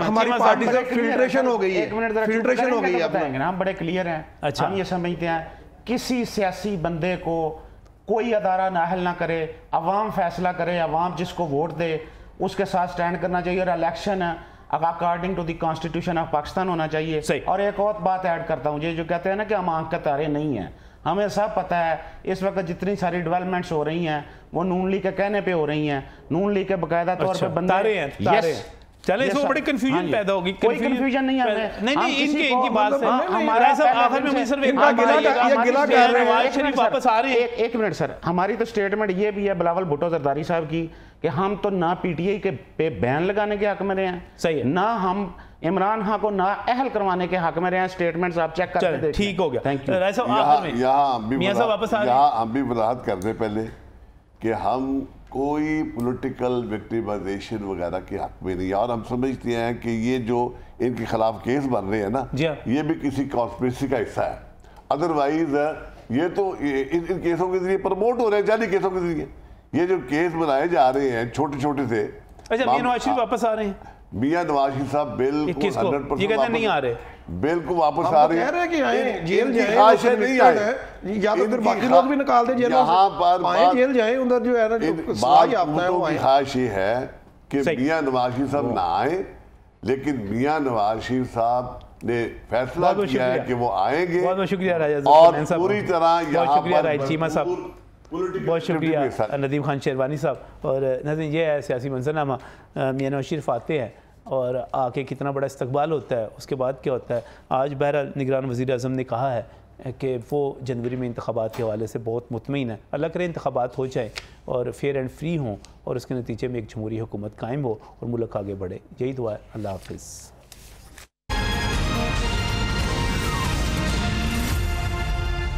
हमारी पार्टी से फिल्ट्रेशन हो गई है, फिल्ट्रेशन हो गई है, हम बड़े क्लियर हैं। अच्छा, हम ये समझते हैं किसी सियासी बंदे को कोई अदारा नाहल ना करे, अवाम फैसला करे, अवाम जिसको वोट दे उसके साथ स्टैंड करना चाहिए, और election according to the constitution of Pakistan होना चाहिए। और एक और बात ऐड करता हूँ, ये जो कहते हैं ना कि हम आंख के तारे नहीं हैं, हमें सब पता है इस वक्त जितनी सारी डेवलपमेंट्स हो रही हैं वो नून लीग के कहने पे हो रही हैं। नून लीग के बाकायदा तौर पे बंदे चले इसमें बड़ी कंफ्यूजन पैदा होगी। कोई कंफ्यूजन नहीं है, नहीं इनकी बात से हमारा सब आखिर में सिर्फ एक बात गिला कर रहे हैं, नवाज शरीफ वापस आ रहे हैं। एक मिनट सर, हमारी तो स्टेटमेंट ये भी है बिलावल भुट्टो जरदारी साहब की कि हम तो ना पीटीआई के पे बैन लगाने के हक में रहे हैं, सही है, ना हम इमरान खान को ना अहल करवाने के हक में रहे हैं। स्टेटमेंट्स आप चेक करके देखिए। ठीक हो गया, थैंक यू। यहाँ हम भी वजाहत कर दें पहले कि हम कोई पॉलिटिकल विक्टिमाइजेशन वगैरह के हक में नहीं है, और हम समझते हैं कि ये जो इनके खिलाफ केस बन रहे हैं ना, ये भी किसी कॉन्स्पिरेसी का हिस्सा है। अदरवाइज ये तो इन केसों के जरिए प्रमोट हो रहे हैं, जाली केसों के जरिए ये जो केस बनाए जा रहे हैं छोटे छोटे से। अच्छा, मियां नवाज शरीफ वापस आ रहे हैं? मियां नवाज शरीफ साहब बिल्कुल 100% नहीं आ रहे, बिल्कुल वापस आ रहे हैं कि आए जेल जाए, नहीं आए या तो फिर बाकी लोग भी निकाल दें जेल से, जेल जाए उधर जो है ना जो सवाल आता है वो आए। ख्वाहिश ये है कि मियां नवाज शरीफ साहब ना आए, लेकिन मियां नवाज शरीफ साहब ने फैसला किया है कि वो आएंगे। बहुत बहुत शुक्रिया राजा, और पूरी तरह बहुत शुक्रिया राय चीमा साहब, बहुत शुक्रिया नदीम खान शेरवानी साहब। और नदीम, ये है सियासी मंजरनामा, मियां नवाज शरीफ आते हैं और आके कितना बड़ा इस्तकबाल होता है, उसके बाद क्या होता है। आज बहरहाल निगरान वज़ीर आज़म ने कहा है कि वो जनवरी में इंतखाबात के हवाले से बहुत मुतमईन है। अल्लाह करे इंतखाबात हो जाए और फेयर एंड फ्री हों और उसके नतीजे में एक जमहूरी हुकूमत कायम हो और मुल्क आगे बढ़े। यही दुआ है। अल्लाह हाफ़िज़।